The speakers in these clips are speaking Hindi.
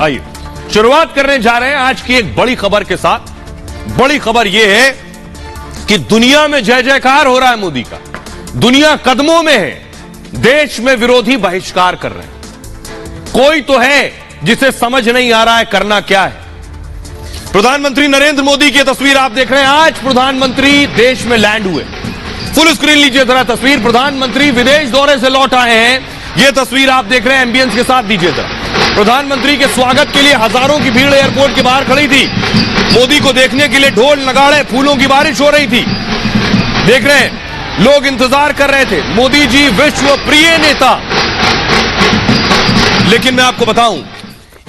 आइए शुरुआत करने जा रहे हैं आज की एक बड़ी खबर के साथ। बड़ी खबर यह है कि दुनिया में जय जयकार हो रहा है मोदी का, दुनिया कदमों में है, देश में विरोधी बहिष्कार कर रहे हैं। कोई तो है जिसे समझ नहीं आ रहा है करना क्या है। प्रधानमंत्री नरेंद्र मोदी की तस्वीर आप देख रहे हैं। आज प्रधानमंत्री देश में लैंड हुए। फुल स्क्रीन लीजिए जरा तस्वीर। प्रधानमंत्री विदेश दौरे से लौट आए हैं। यह तस्वीर आप देख रहे हैं, एम्बियंस के साथ दीजिए जरा। प्रधानमंत्री के स्वागत के लिए हजारों की भीड़ एयरपोर्ट के बाहर खड़ी थी। मोदी को देखने के लिए ढोल नगाड़े फूलों की बारिश हो रही थी। देख रहे हैं, लोग इंतजार कर रहे थे। मोदी जी विश्व प्रिय नेता। लेकिन मैं आपको बताऊं,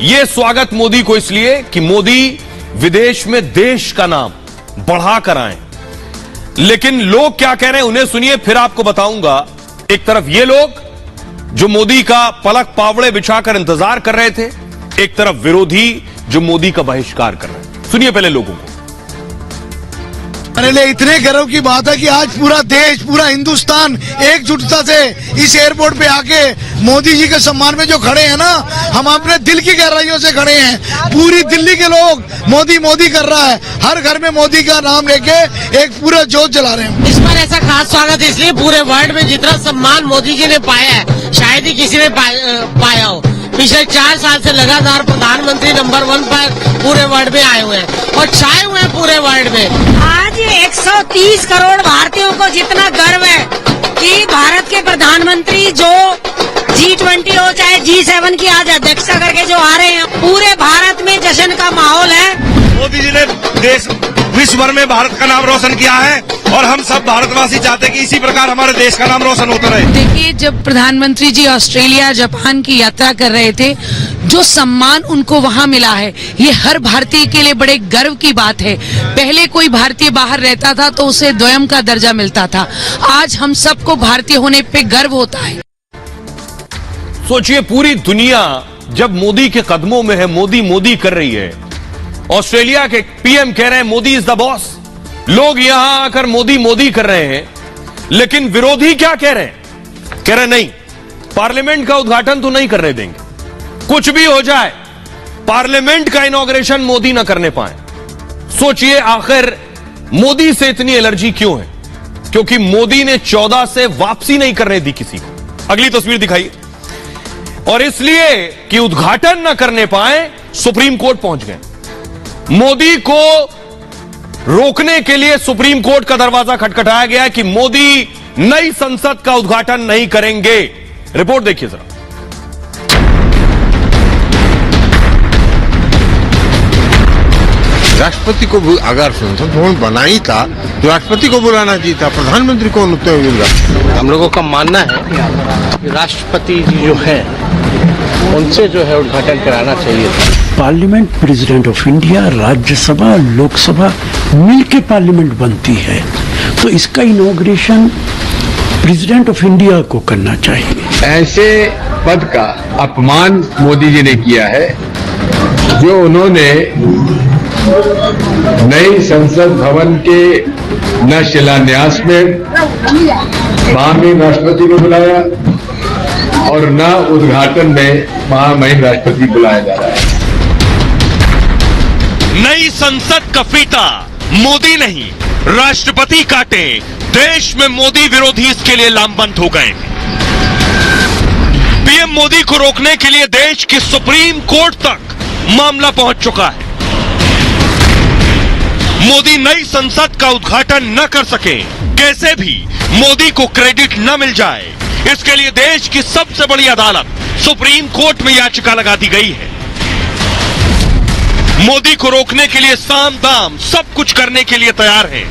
यह स्वागत मोदी को इसलिए कि मोदी विदेश में देश का नाम बढ़ाकर आए। लेकिन लोग क्या कह रहे हैं उन्हें सुनिए, फिर आपको बताऊंगा। एक तरफ ये लोग जो मोदी का पलक पावड़े बिछाकर इंतजार कर रहे थे, एक तरफ विरोधी जो मोदी का बहिष्कार कर रहे हैं। सुनिए पहले लोगों को। मेरे लिए इतने गर्व की बात है कि आज पूरा देश, पूरा हिंदुस्तान एकजुटता से इस एयरपोर्ट पे आके मोदी जी के सम्मान में जो खड़े हैं ना, हम अपने दिल की गहराइयों से खड़े हैं। पूरी दिल्ली के लोग मोदी मोदी कर रहा है, हर घर में मोदी का नाम लेके एक पूरा जोश जला रहे हैं। इस बार ऐसा खास स्वागत इसलिए, पूरे वर्ल्ड में जितना सम्मान मोदी जी ने पाया है शायद ही किसी ने पाया हो। पिछले 4 साल से लगातार प्रधानमंत्री नंबर 1 पर पूरे वर्ल्ड में आए हुए हैं और छाए हुए हैं पूरे वर्ल्ड में। आज 130 करोड़ भारतीयों को जितना गर्व है कि भारत के प्रधानमंत्री जो G20 हो चाहे G7 की आज अध्यक्षता करके जो आ रहे हैं, पूरे भारत में जश्न का माहौल है। मोदी जी ने देश विश्व भर में भारत का नाम रोशन किया है और हम सब भारतवासी चाहते हैं कि इसी प्रकार हमारे देश का नाम रोशन होता रहे। देखिए, जब प्रधानमंत्री जी ऑस्ट्रेलिया, जापान की यात्रा कर रहे थे, जो सम्मान उनको वहां मिला है, ये हर भारतीय के लिए बड़े गर्व की बात है। पहले कोई भारतीय बाहर रहता था तो उसे द्वयम का दर्जा मिलता था। आज हम सबको भारतीय होने पे गर्व होता है। सोचिए, पूरी दुनिया जब मोदी के कदमों में है, मोदी मोदी कर रही है। ऑस्ट्रेलिया के पीएम कह रहे हैं मोदी इज द बॉस। लोग यहां आकर मोदी मोदी कर रहे हैं, लेकिन विरोधी क्या कह रहे हैं? कह रहे नहीं, पार्लियामेंट का उद्घाटन तो नहीं करने देंगे। कुछ भी हो जाए, पार्लियामेंट का इनॉग्रेशन मोदी ना करने पाए। सोचिए, आखिर मोदी से इतनी एलर्जी क्यों है? क्योंकि मोदी ने 14 से वापसी नहीं करने दी किसी को। अगली तस्वीर दिखाइए। और इसलिए कि उद्घाटन ना करने पाए, सुप्रीम कोर्ट पहुंच गए। मोदी को रोकने के लिए सुप्रीम कोर्ट का दरवाजा खटखटाया गया कि मोदी नई संसद का उद्घाटन नहीं करेंगे। रिपोर्ट देखिए जरा। राष्ट्रपति को अगर संसद भवन बनाई था तो राष्ट्रपति को बुलाना चाहिए था, प्रधानमंत्री को उत्तर मिल रहा। हम लोगों का मानना है कि राष्ट्रपति जी जो है उनसे जो है उद्घाटन कराना चाहिए था। Parliament president of India, Rajya Sabha, Lok Sabha मिलके पार्लियामेंट बनती है, तो इसका इनॉग्रेशन प्रेसिडेंट ऑफ इंडिया को करना चाहिए। ऐसे पद का अपमान मोदी जी ने किया है जो उन्होंने नई संसद भवन के न शिलान्यास में महामहिम राष्ट्रपति को बुलाया और न उद्घाटन में महामहिम राष्ट्रपति बुलाया जा रहा है। नई संसद का फीता मोदी नहीं, राष्ट्रपति काटे। देश में मोदी विरोधी इसके लिए लामबंद हो गए। पीएम मोदी को रोकने के लिए देश की सुप्रीम कोर्ट तक मामला पहुंच चुका है। मोदी नई संसद का उद्घाटन न कर सके, कैसे भी मोदी को क्रेडिट न मिल जाए, इसके लिए देश की सबसे बड़ी अदालत सुप्रीम कोर्ट में याचिका लगा दी गई है। मोदी को रोकने के लिए साम दाम सब कुछ करने के लिए तैयार है।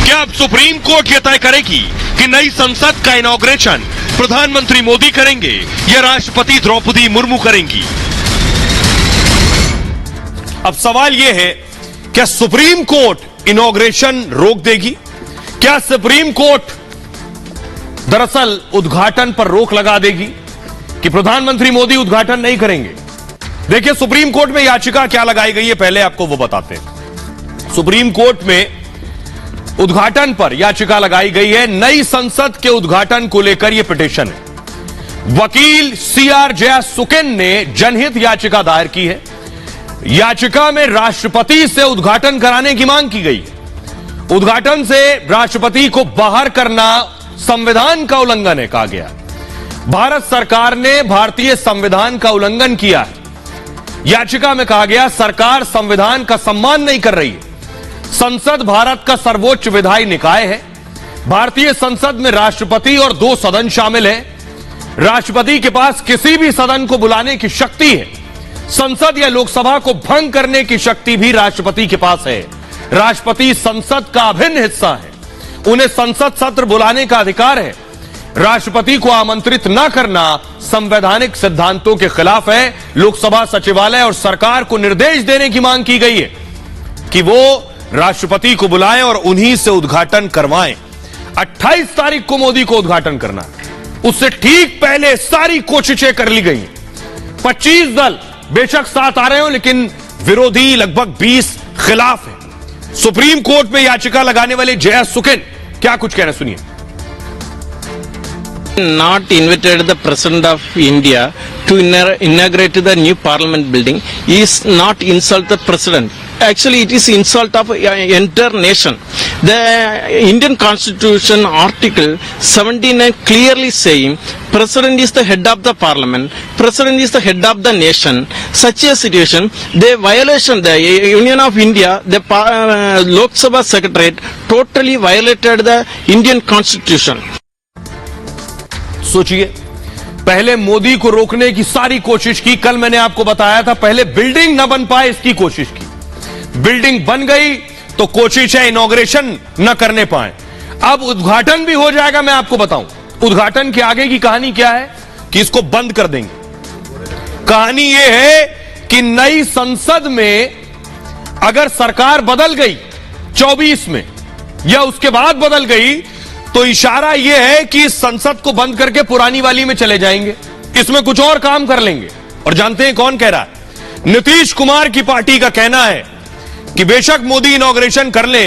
क्या अब सुप्रीम कोर्ट यह तय करेगी कि नई संसद का इनॉग्रेशन प्रधानमंत्री मोदी करेंगे या राष्ट्रपति द्रौपदी मुर्मू करेंगी? अब सवाल यह है, क्या सुप्रीम कोर्ट इनॉग्रेशन रोक देगी? क्या सुप्रीम कोर्ट दरअसल उद्घाटन पर रोक लगा देगी कि प्रधानमंत्री मोदी उद्घाटन नहीं करेंगे? देखिए, सुप्रीम कोर्ट में याचिका क्या लगाई गई है, पहले आपको वो बताते हैं। सुप्रीम कोर्ट में उद्घाटन पर याचिका लगाई गई है। नई संसद के उद्घाटन को लेकर यह पिटीशन है। वकील सीआर जयसुकेन ने जनहित याचिका दायर की है। याचिका में राष्ट्रपति से उद्घाटन कराने की मांग की गई है। उद्घाटन से राष्ट्रपति को बाहर करना संविधान का उल्लंघन है, कहा गया। भारत सरकार ने भारतीय संविधान का उल्लंघन किया है। याचिका में कहा गया सरकार संविधान का सम्मान नहीं कर रही है। संसद भारत का सर्वोच्च विधायी निकाय है। भारतीय संसद में राष्ट्रपति और 2 सदन शामिल है। राष्ट्रपति के पास किसी भी सदन को बुलाने की शक्ति है। संसद या लोकसभा को भंग करने की शक्ति भी राष्ट्रपति के पास है। राष्ट्रपति संसद का अभिन्न हिस्सा है। उन्हें संसद सत्र बुलाने का अधिकार है। राष्ट्रपति को आमंत्रित न करना संवैधानिक सिद्धांतों के खिलाफ है। लोकसभा सचिवालय और सरकार को निर्देश देने की मांग की गई है कि वो राष्ट्रपति को बुलाएं और उन्हीं से उद्घाटन करवाएं। 28 तारीख को मोदी को उद्घाटन करना है। उससे ठीक पहले सारी कोशिशें कर ली गई। 25 दल बेशक साथ आ रहे हो, लेकिन विरोधी लगभग 20 खिलाफ है। सुप्रीम कोर्ट में याचिका लगाने वाले जयसुकेन क्या कुछ कह रहे हैं, सुनिए। Not invited the President of India to inaugurate the new Parliament building is not insult the President. Actually, it is insult of entire nation. The Indian Constitution Article 79 clearly saying President is the head of the Parliament. President is the head of the nation. Such a situation, the violation, the Union of India, the Lok Sabha Secretariat totally violated the Indian Constitution. सोचिए, पहले मोदी को रोकने की सारी कोशिश की। कल मैंने आपको बताया था, पहले बिल्डिंग न बन पाए इसकी कोशिश की। बिल्डिंग बन गई तो कोशिश है इनॉग्रेशन न करने पाए। अब उद्घाटन भी हो जाएगा। मैं आपको बताऊं उद्घाटन के आगे की कहानी क्या है कि इसको बंद कर देंगे। कहानी यह है कि नई संसद में अगर सरकार बदल गई 24 में या उसके बाद बदल गई तो इशारा यह है कि इस संसद को बंद करके पुरानी वाली में चले जाएंगे, इसमें कुछ और काम कर लेंगे। और जानते हैं कौन कह रहा है? नीतीश कुमार की पार्टी का कहना है कि बेशक मोदी इनॉग्रेशन कर ले,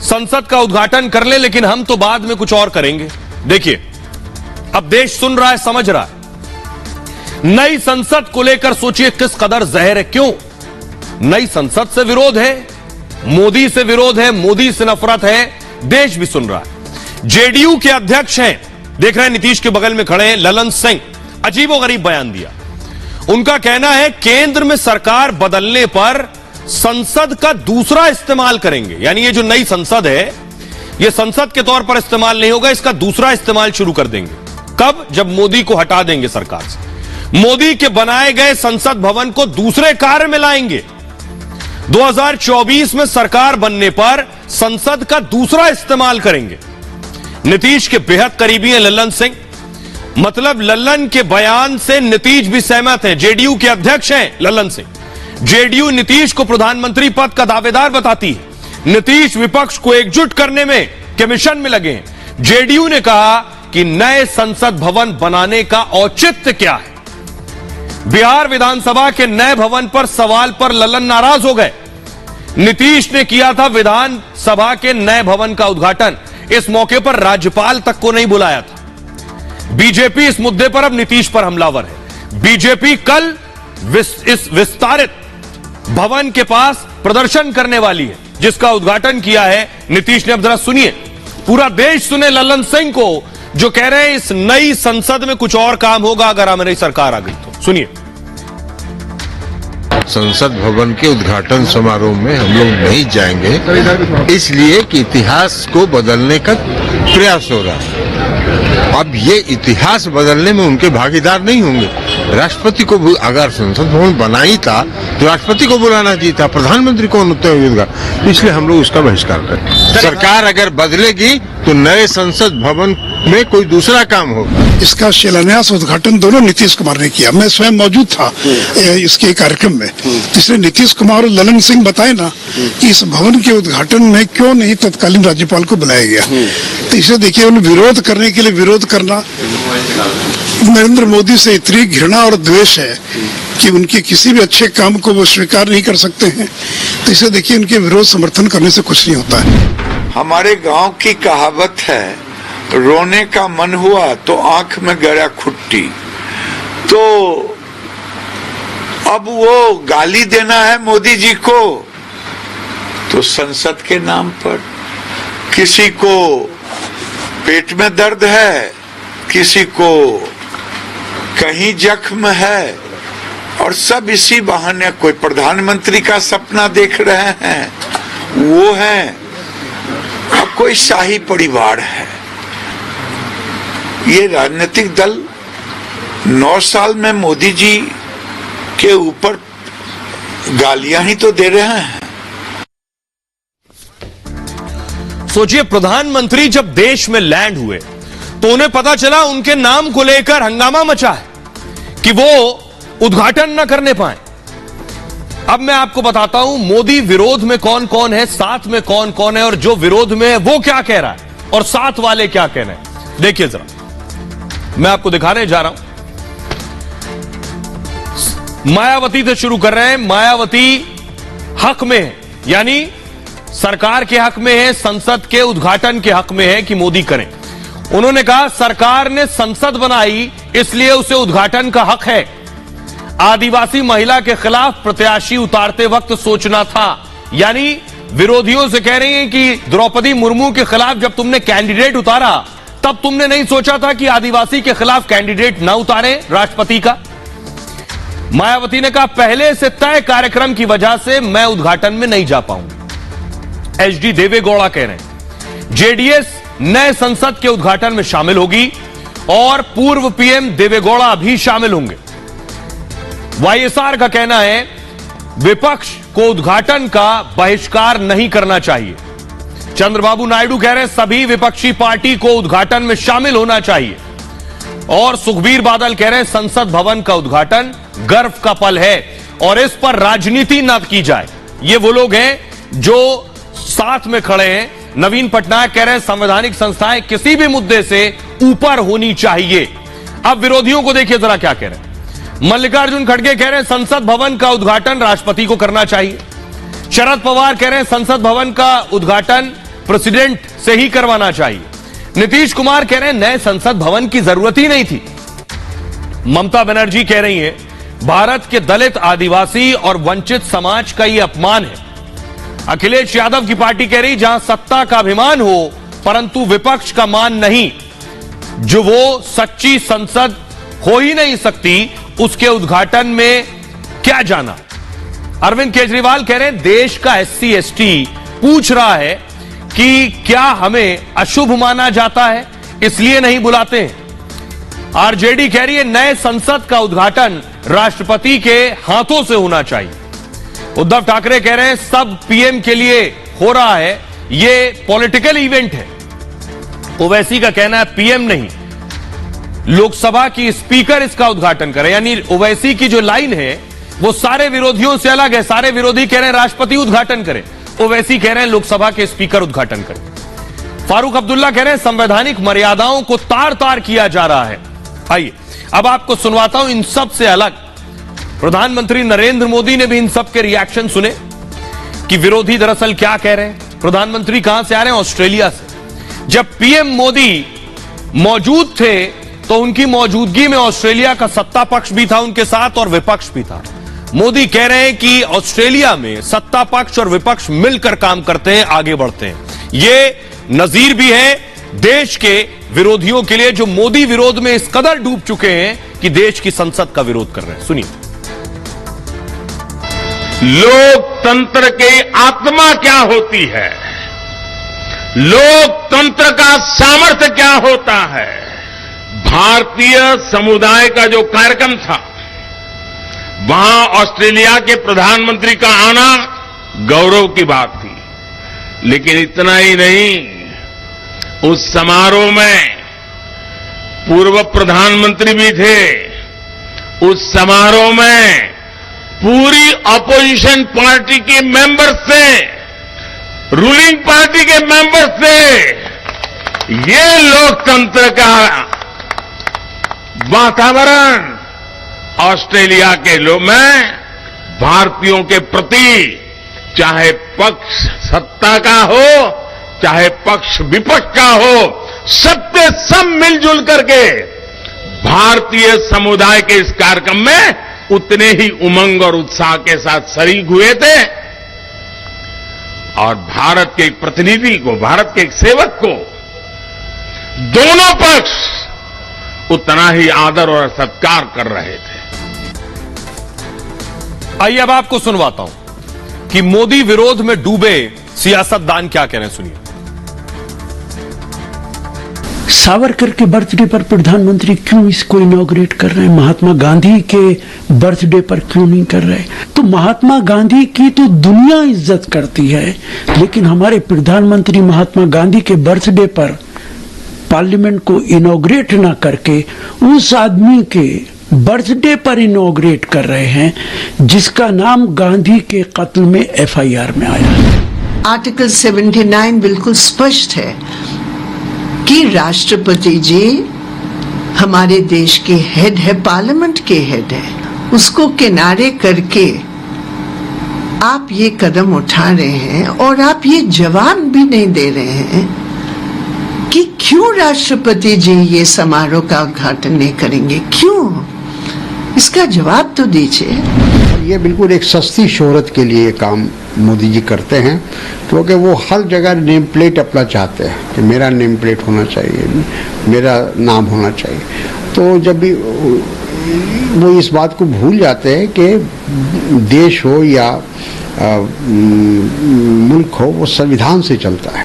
संसद का उद्घाटन कर ले, लेकिन हम तो बाद में कुछ और करेंगे। देखिए, अब देश सुन रहा है, समझ रहा है। नई संसद को लेकर सोचिए किस कदर जहर है। क्यों? नई संसद से विरोध है, मोदी से विरोध है, मोदी से नफरत है। देश भी सुन रहा है। जेडीयू के अध्यक्ष हैं, देख रहे हैं नीतीश के बगल में खड़े हैं, ललन सिंह। अजीबोगरीब बयान दिया। उनका कहना है केंद्र में सरकार बदलने पर संसद का दूसरा इस्तेमाल करेंगे। यानी ये जो नई संसद है, ये संसद के तौर पर इस्तेमाल नहीं होगा, इसका दूसरा इस्तेमाल शुरू कर देंगे। कब? जब मोदी को हटा देंगे सरकार से। मोदी के बनाए गए संसद भवन को दूसरे कार्य में लाएंगे। 2024 में सरकार बनने पर संसद का दूसरा इस्तेमाल करेंगे। नीतीश के बेहद करीबी हैं ललन सिंह। मतलब ललन के बयान से नीतीश भी सहमत हैं। जेडीयू के अध्यक्ष हैं ललन सिंह। जेडीयू नीतीश को प्रधानमंत्री पद का दावेदार बताती है। नीतीश विपक्ष को एकजुट करने में के मिशन में लगे हैं। जेडीयू ने कहा कि नए संसद भवन बनाने का औचित्य क्या है। बिहार विधानसभा के नए भवन पर सवाल पर ललन नाराज हो गए। नीतीश ने किया था विधानसभा के नए भवन का उद्घाटन। इस मौके पर राज्यपाल तक को नहीं बुलाया था। बीजेपी इस मुद्दे पर अब नीतीश पर हमलावर है। बीजेपी कल इस विस्तारित भवन के पास प्रदर्शन करने वाली है, जिसका उद्घाटन किया है नीतीश ने। अब जरा सुनिए, पूरा देश सुने ललन सिंह को, जो कह रहे हैं इस नई संसद में कुछ और काम होगा अगर हमारी सरकार आ गई तो। सुनिए। संसद भवन के उद्घाटन समारोह में हम लोग नहीं जाएंगे, इसलिए कि इतिहास को बदलने का प्रयास हो रहा है। अब ये इतिहास बदलने में उनके भागीदार नहीं होंगे। राष्ट्रपति को अगर संसद भवन बना ही था तो राष्ट्रपति को बुलाना चाहिए था, प्रधानमंत्री कौन होते हैं? इसलिए हम लोग उसका बहिष्कार करें। सरकार अगर बदलेगी तो नए संसद भवन में कोई दूसरा काम होगा। इसका शिलान्यास उद्घाटन दोनों नीतीश कुमार ने किया। मैं स्वयं मौजूद था इसके कार्यक्रम में। इसलिए नीतीश कुमार और ललन सिंह बताए ना कि इस भवन के उद्घाटन में क्यों नहीं तत्कालीन राज्यपाल को बुलाया गया। तो इसे देखिए, उन्हें विरोध करने के लिए विरोध करना। नरेंद्र मोदी से इतनी घृणा और द्वेष है कि उनके किसी भी अच्छे काम को वो स्वीकार नहीं कर सकते हैं। तो इसे देखिए, उनके विरोध समर्थन करने से कुछ नहीं होता है। हमारे गांव की कहावत है, रोने का मन हुआ तो आंख में गड़ा खुट्टी। तो अब वो गाली देना है मोदी जी को, तो संसद के नाम पर। किसी को पेट में दर्द है, किसी को कहीं जख्म है, और सब इसी बहाने कोई प्रधानमंत्री का सपना देख रहे हैं, वो हैं, और कोई शाही परिवार है। ये राजनीतिक दल 9 साल में मोदी जी के ऊपर गालियां ही तो दे रहे हैं। सोचिए, प्रधानमंत्री जब देश में लैंड हुए तो उन्हें पता चला उनके नाम को लेकर हंगामा मचा है कि वो उद्घाटन न करने पाए। अब मैं आपको बताता हूं मोदी विरोध में कौन कौन है, साथ में कौन कौन है, और जो विरोध में है वो क्या कह रहा है और साथ वाले क्या कह रहे हैं। देखिए जरा, मैं आपको दिखाने जा रहा हूं। मायावती से शुरू कर रहे हैं। मायावती हक में है, यानी सरकार के हक में है, संसद के उद्घाटन के हक में है कि मोदी करें। उन्होंने कहा सरकार ने संसद बनाई इसलिए उसे उद्घाटन का हक है। आदिवासी महिला के खिलाफ प्रत्याशी उतारते वक्त सोचना था, यानी विरोधियों से कह रही हैं कि द्रौपदी मुर्मू के खिलाफ जब तुमने कैंडिडेट उतारा तब तुमने नहीं सोचा था कि आदिवासी के खिलाफ कैंडिडेट ना उतारे राष्ट्रपति का। मायावती ने कहा पहले से तय कार्यक्रम की वजह से मैं उद्घाटन में नहीं जा पाऊंगी। एचडी देवेगौड़ा कह रहे हैं जेडीएस नए संसद के उद्घाटन में शामिल होगी और पूर्व पीएम देवेगौड़ा भी शामिल होंगे। वाईएसआर का कहना है विपक्ष को उद्घाटन का बहिष्कार नहीं करना चाहिए। चंद्रबाबू नायडू कह रहे हैं सभी विपक्षी पार्टी को उद्घाटन में शामिल होना चाहिए। और सुखबीर बादल कह रहे हैं संसद भवन का उद्घाटन गर्व का पल है और इस पर राजनीति न की जाए। ये वो लोग हैं जो साथ में खड़े हैं। नवीन पटनायक कह रहे हैं संवैधानिक संस्थाएं किसी भी मुद्दे से ऊपर होनी चाहिए। अब विरोधियों को देखिए जरा क्या कह रहे हैं। मल्लिकार्जुन खड़गे कह रहे हैं संसद भवन का उद्घाटन राष्ट्रपति को करना चाहिए। शरद पवार कह रहे हैं संसद भवन का उद्घाटन प्रेसिडेंट से ही करवाना चाहिए। नीतीश कुमार कह रहे हैं नए संसद भवन की जरूरत ही नहीं थी। ममता बनर्जी कह रही हैं भारत के दलित, आदिवासी और वंचित समाज का यह अपमान है। अखिलेश यादव की पार्टी कह रही जहां सत्ता का अभिमान हो परंतु विपक्ष का मान नहीं, जो वो सच्ची संसद हो ही नहीं सकती उसके उद्घाटन में क्या जाना। अरविंद केजरीवाल कह रहे हैं देश का एससी एसटी पूछ रहा है कि क्या हमें अशुभ माना जाता है इसलिए नहीं बुलाते हैं। आरजेडी कह रही है नए संसद का उद्घाटन राष्ट्रपति के हाथों से होना चाहिए। उद्धव ठाकरे कह रहे हैं सब पीएम के लिए हो रहा है, ये पॉलिटिकल इवेंट है। ओवैसी का कहना है पीएम नहीं, लोकसभा की स्पीकर इसका उद्घाटन करे। यानी ओवैसी की जो लाइन है वो सारे विरोधियों से अलग है। सारे विरोधी कह रहे हैं राष्ट्रपति उद्घाटन करे, ओवैसी कह रहे हैं लोकसभा के स्पीकर उद्घाटन करें। फारूक अब्दुल्ला कह रहे हैं संवैधानिक मर्यादाओं को तार तार किया जा रहा है। आइए अब आपको सुनवाता हूं इन सब से अलग। प्रधानमंत्री नरेंद्र मोदी ने भी इन सब के रिएक्शन सुने कि विरोधी दरअसल क्या कह रहे हैं। प्रधानमंत्री कहां से आ रहे हैं? ऑस्ट्रेलिया से। जब पीएम मोदी मौजूद थे तो उनकी मौजूदगी में ऑस्ट्रेलिया का सत्ता पक्ष भी था उनके साथ और विपक्ष भी था। मोदी कह रहे हैं कि ऑस्ट्रेलिया में सत्ता पक्ष और विपक्ष मिलकर काम करते हैं, आगे बढ़ते हैं। ये नजीर भी है देश के विरोधियों के लिए जो मोदी विरोध में इस कदर डूब चुके हैं कि देश की संसद का विरोध कर रहे हैं। सुनिए। लोकतंत्र की आत्मा क्या होती है, लोकतंत्र का सामर्थ्य क्या होता है। भारतीय समुदाय का जो कार्यक्रम था वहां ऑस्ट्रेलिया के प्रधानमंत्री का आना गौरव की बात थी। लेकिन इतना ही नहीं, उस समारोह में पूर्व प्रधानमंत्री भी थे। उस समारोह में पूरी अपोजिशन पार्टी के मेंबर्स थे, रूलिंग पार्टी के मेंबर्स थे। ये लोकतंत्र का वातावरण ऑस्ट्रेलिया के लोग में भारतीयों के प्रति, चाहे पक्ष सत्ता का हो चाहे पक्ष विपक्ष का हो, सबके सब मिलजुल करके भारतीय समुदाय के इस कार्यक्रम में उतने ही उमंग और उत्साह के साथ शरीक हुए थे और भारत के एक प्रतिनिधि को, भारत के एक सेवक को दोनों पक्ष उतना ही आदर और सत्कार कर रहे थे। आइए अब आपको सुनवाता हूं कि मोदी विरोध में डूबे सियासतदान क्या कह रहे हैं, सुनिए। सावरकर के बर्थडे पर प्रधानमंत्री क्यों इसको इनॉग्रेट कर रहे हैं? महात्मा गांधी के बर्थडे पर क्यों नहीं कर रहे? तो महात्मा गांधी की तो दुनिया इज्जत करती है, लेकिन हमारे प्रधानमंत्री महात्मा गांधी के बर्थडे पर पार्लियामेंट को इनॉग्रेट ना करके उस आदमी के बर्थडे पर इनॉग्रेट कर रहे हैं जिसका नाम गांधी के कत्ल में एफआईआर में आया है। आर्टिकल 79 बिल्कुल स्पष्ट है कि राष्ट्रपति जी हमारे देश के हेड है, पार्लियामेंट के हेड है। उसको किनारे करके आप ये कदम उठा रहे हैं और आप ये जवाब भी नहीं दे रहे हैं कि क्यों राष्ट्रपति जी ये समारोह का उद्घाटन नहीं करेंगे, क्यों? इसका जवाब तो दीजिए। ये बिल्कुल एक सस्ती शोहरत के लिए काम मोदी जी करते हैं, क्योंकि वो हर जगह नेम प्लेट अपना चाहते हैं कि मेरा नेम प्लेट होना चाहिए, मेरा नाम होना चाहिए। तो जब भी वो इस बात को भूल जाते हैं कि देश हो या मुल्क हो, वो संविधान से चलता है।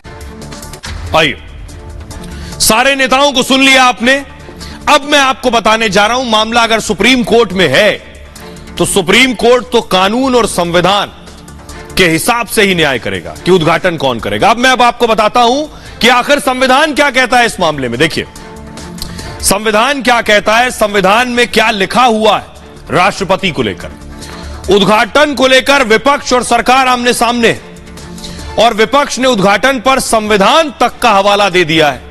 आइए, सारे नेताओं को सुन लिया आपने। अब मैं आपको बताने जा रहा हूं, मामला अगर सुप्रीम कोर्ट में है तो सुप्रीम कोर्ट तो कानून और संविधान के हिसाब से ही न्याय करेगा कि उद्घाटन कौन करेगा। अब आपको बताता हूं कि आखिर संविधान क्या कहता है इस मामले में। देखिए संविधान क्या कहता है, संविधान में क्या लिखा हुआ है राष्ट्रपति को लेकर। उद्घाटन को लेकर विपक्ष और सरकार आमने सामने है और विपक्ष ने उद्घाटन पर संविधान तक का हवाला दे दिया है।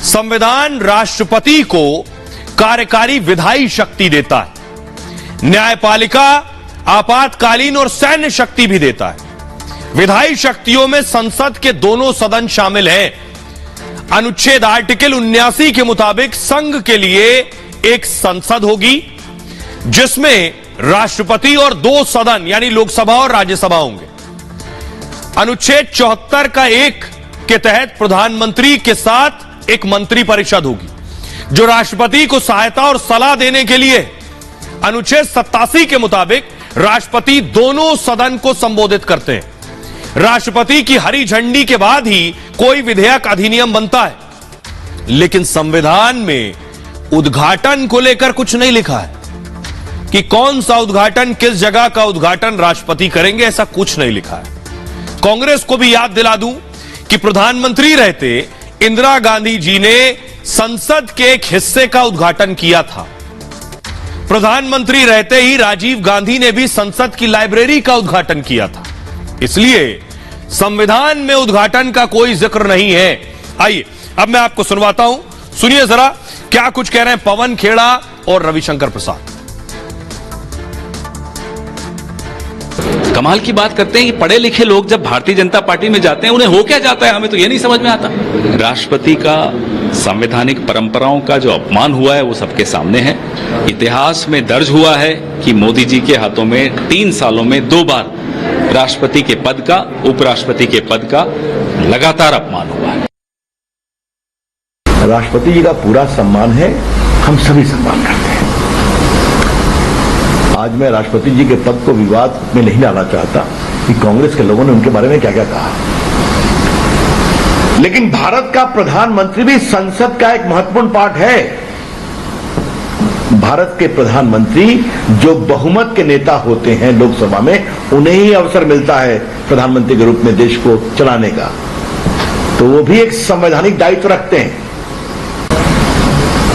संविधान राष्ट्रपति को कार्यकारी विधायी शक्ति देता है, न्यायपालिका, आपातकालीन और सैन्य शक्ति भी देता है। विधायी शक्तियों में संसद के दोनों सदन शामिल हैं। अनुच्छेद आर्टिकल 79 के मुताबिक संघ के लिए एक संसद होगी जिसमें राष्ट्रपति और 2 सदन यानी लोकसभा और राज्यसभा होंगे। अनुच्छेद 74 का 1 के तहत प्रधानमंत्री के साथ एक मंत्री परिषद होगी जो राष्ट्रपति को सहायता और सलाह देने के लिए। अनुच्छेद 87 के मुताबिक राष्ट्रपति दोनों सदन को संबोधित करते हैं। राष्ट्रपति की हरी झंडी के बाद ही कोई विधेयक अधिनियम बनता है, लेकिन संविधान में उद्घाटन को लेकर कुछ नहीं लिखा है कि कौन सा उद्घाटन, किस जगह का उद्घाटन राष्ट्रपति करेंगे, ऐसा कुछ नहीं लिखा है। कांग्रेस को भी याद दिला दूं कि प्रधानमंत्री रहते इंदिरा गांधी जी ने संसद के एक हिस्से का उद्घाटन किया था। प्रधानमंत्री रहते ही राजीव गांधी ने भी संसद की लाइब्रेरी का उद्घाटन किया था। इसलिए संविधान में उद्घाटन का कोई जिक्र नहीं है। आइए अब मैं आपको सुनवाता हूं, सुनिए जरा क्या कुछ कह रहे हैं पवन खेड़ा और रविशंकर प्रसाद। कमाल की बात करते हैं कि पढ़े लिखे लोग जब भारतीय जनता पार्टी में जाते हैं उन्हें हो क्या जाता है, हमें तो ये नहीं समझ में आता। राष्ट्रपति का संवैधानिक परंपराओं का जो अपमान हुआ है वो सबके सामने है। इतिहास में दर्ज हुआ है कि मोदी जी के हाथों में 3 सालों में 2 बार राष्ट्रपति के पद का, उपराष्ट्रपति के पद का लगातार अपमान हुआ है। राष्ट्रपति जी का पूरा सम्मान है, हम सभी सम्मान करते हैं। आज मैं राष्ट्रपति जी के पद को विवाद में नहीं डालना चाहता कि कांग्रेस के लोगों ने उनके बारे में क्या क्या कहा, लेकिन भारत का प्रधानमंत्री भी संसद का एक महत्वपूर्ण पार्ट है। भारत के प्रधानमंत्री जो बहुमत के नेता होते हैं लोकसभा में, उन्हें ही अवसर मिलता है प्रधानमंत्री के रूप में देश को चलाने का, तो वो भी एक संवैधानिक दायित्व रखते हैं।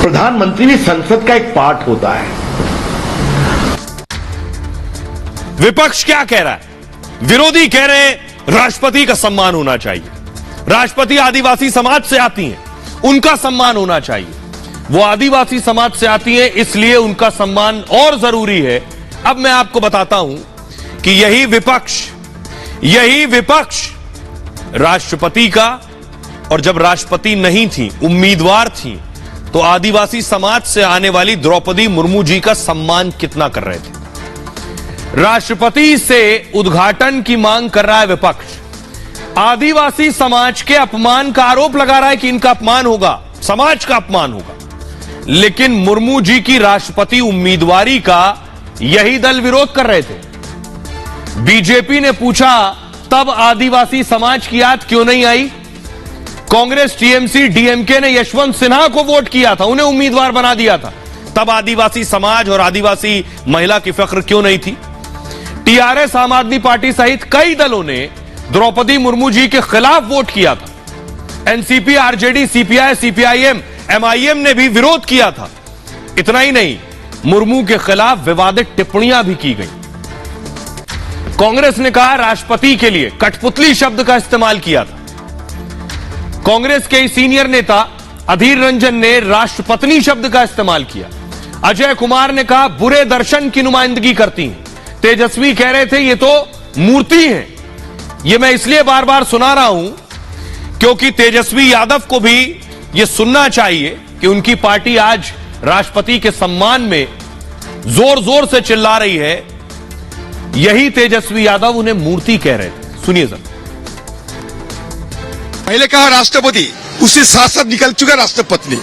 प्रधानमंत्री भी संसद का एक पार्ट होता है। विपक्ष क्या कह रहा है? विरोधी कह रहे हैं राष्ट्रपति का सम्मान होना चाहिए, राष्ट्रपति आदिवासी समाज से आती हैं, उनका सम्मान होना चाहिए। वो आदिवासी समाज से आती हैं इसलिए उनका सम्मान और जरूरी है। अब मैं आपको बताता हूं कि यही विपक्ष राष्ट्रपति का, और जब राष्ट्रपति नहीं थी, उम्मीदवार थी, तो आदिवासी समाज से आने वाली द्रौपदी मुर्मू जी का सम्मान कितना कर रहे थे। राष्ट्रपति से उद्घाटन की मांग कर रहा है विपक्ष, आदिवासी समाज के अपमान का आरोप लगा रहा है कि इनका अपमान होगा, समाज का अपमान होगा। लेकिन मुर्मू जी की राष्ट्रपति उम्मीदवारी का यही दल विरोध कर रहे थे। बीजेपी ने पूछा तब आदिवासी समाज की याद क्यों नहीं आई। कांग्रेस, टीएमसी, डीएमके ने यशवंत सिन्हा को वोट किया था, उन्हें उम्मीदवार बना दिया था, तब आदिवासी समाज और आदिवासी महिला की फिक्र क्यों नहीं थी। टीआरएस, आम आदमी पार्टी सहित कई दलों ने द्रौपदी मुर्मू जी के खिलाफ वोट किया था। NCP, RJD, CPI, CPIM, MIM ने भी विरोध किया था। इतना ही नहीं, मुर्मू के खिलाफ विवादित टिप्पणियां भी की गई। कांग्रेस ने कहा राष्ट्रपति के लिए कठपुतली शब्द का इस्तेमाल किया था। कांग्रेस के सीनियर नेता अधीर रंजन ने राष्ट्रपत्नी शब्द का इस्तेमाल किया। अजय कुमार ने कहा बुरे दर्शन की नुमाइंदगी करती हैं। तेजस्वी कह रहे थे ये तो मूर्ति है। ये मैं इसलिए बार बार सुना रहा हूं क्योंकि तेजस्वी यादव को भी यह सुनना चाहिए कि उनकी पार्टी आज राष्ट्रपति के सम्मान में जोर जोर से चिल्ला रही है। यही तेजस्वी यादव उन्हें मूर्ति कह रहे थे। सुनिए सर। पहले कहा राष्ट्रपति, उससे साथ साथ निकल चुका राष्ट्रपत्नी।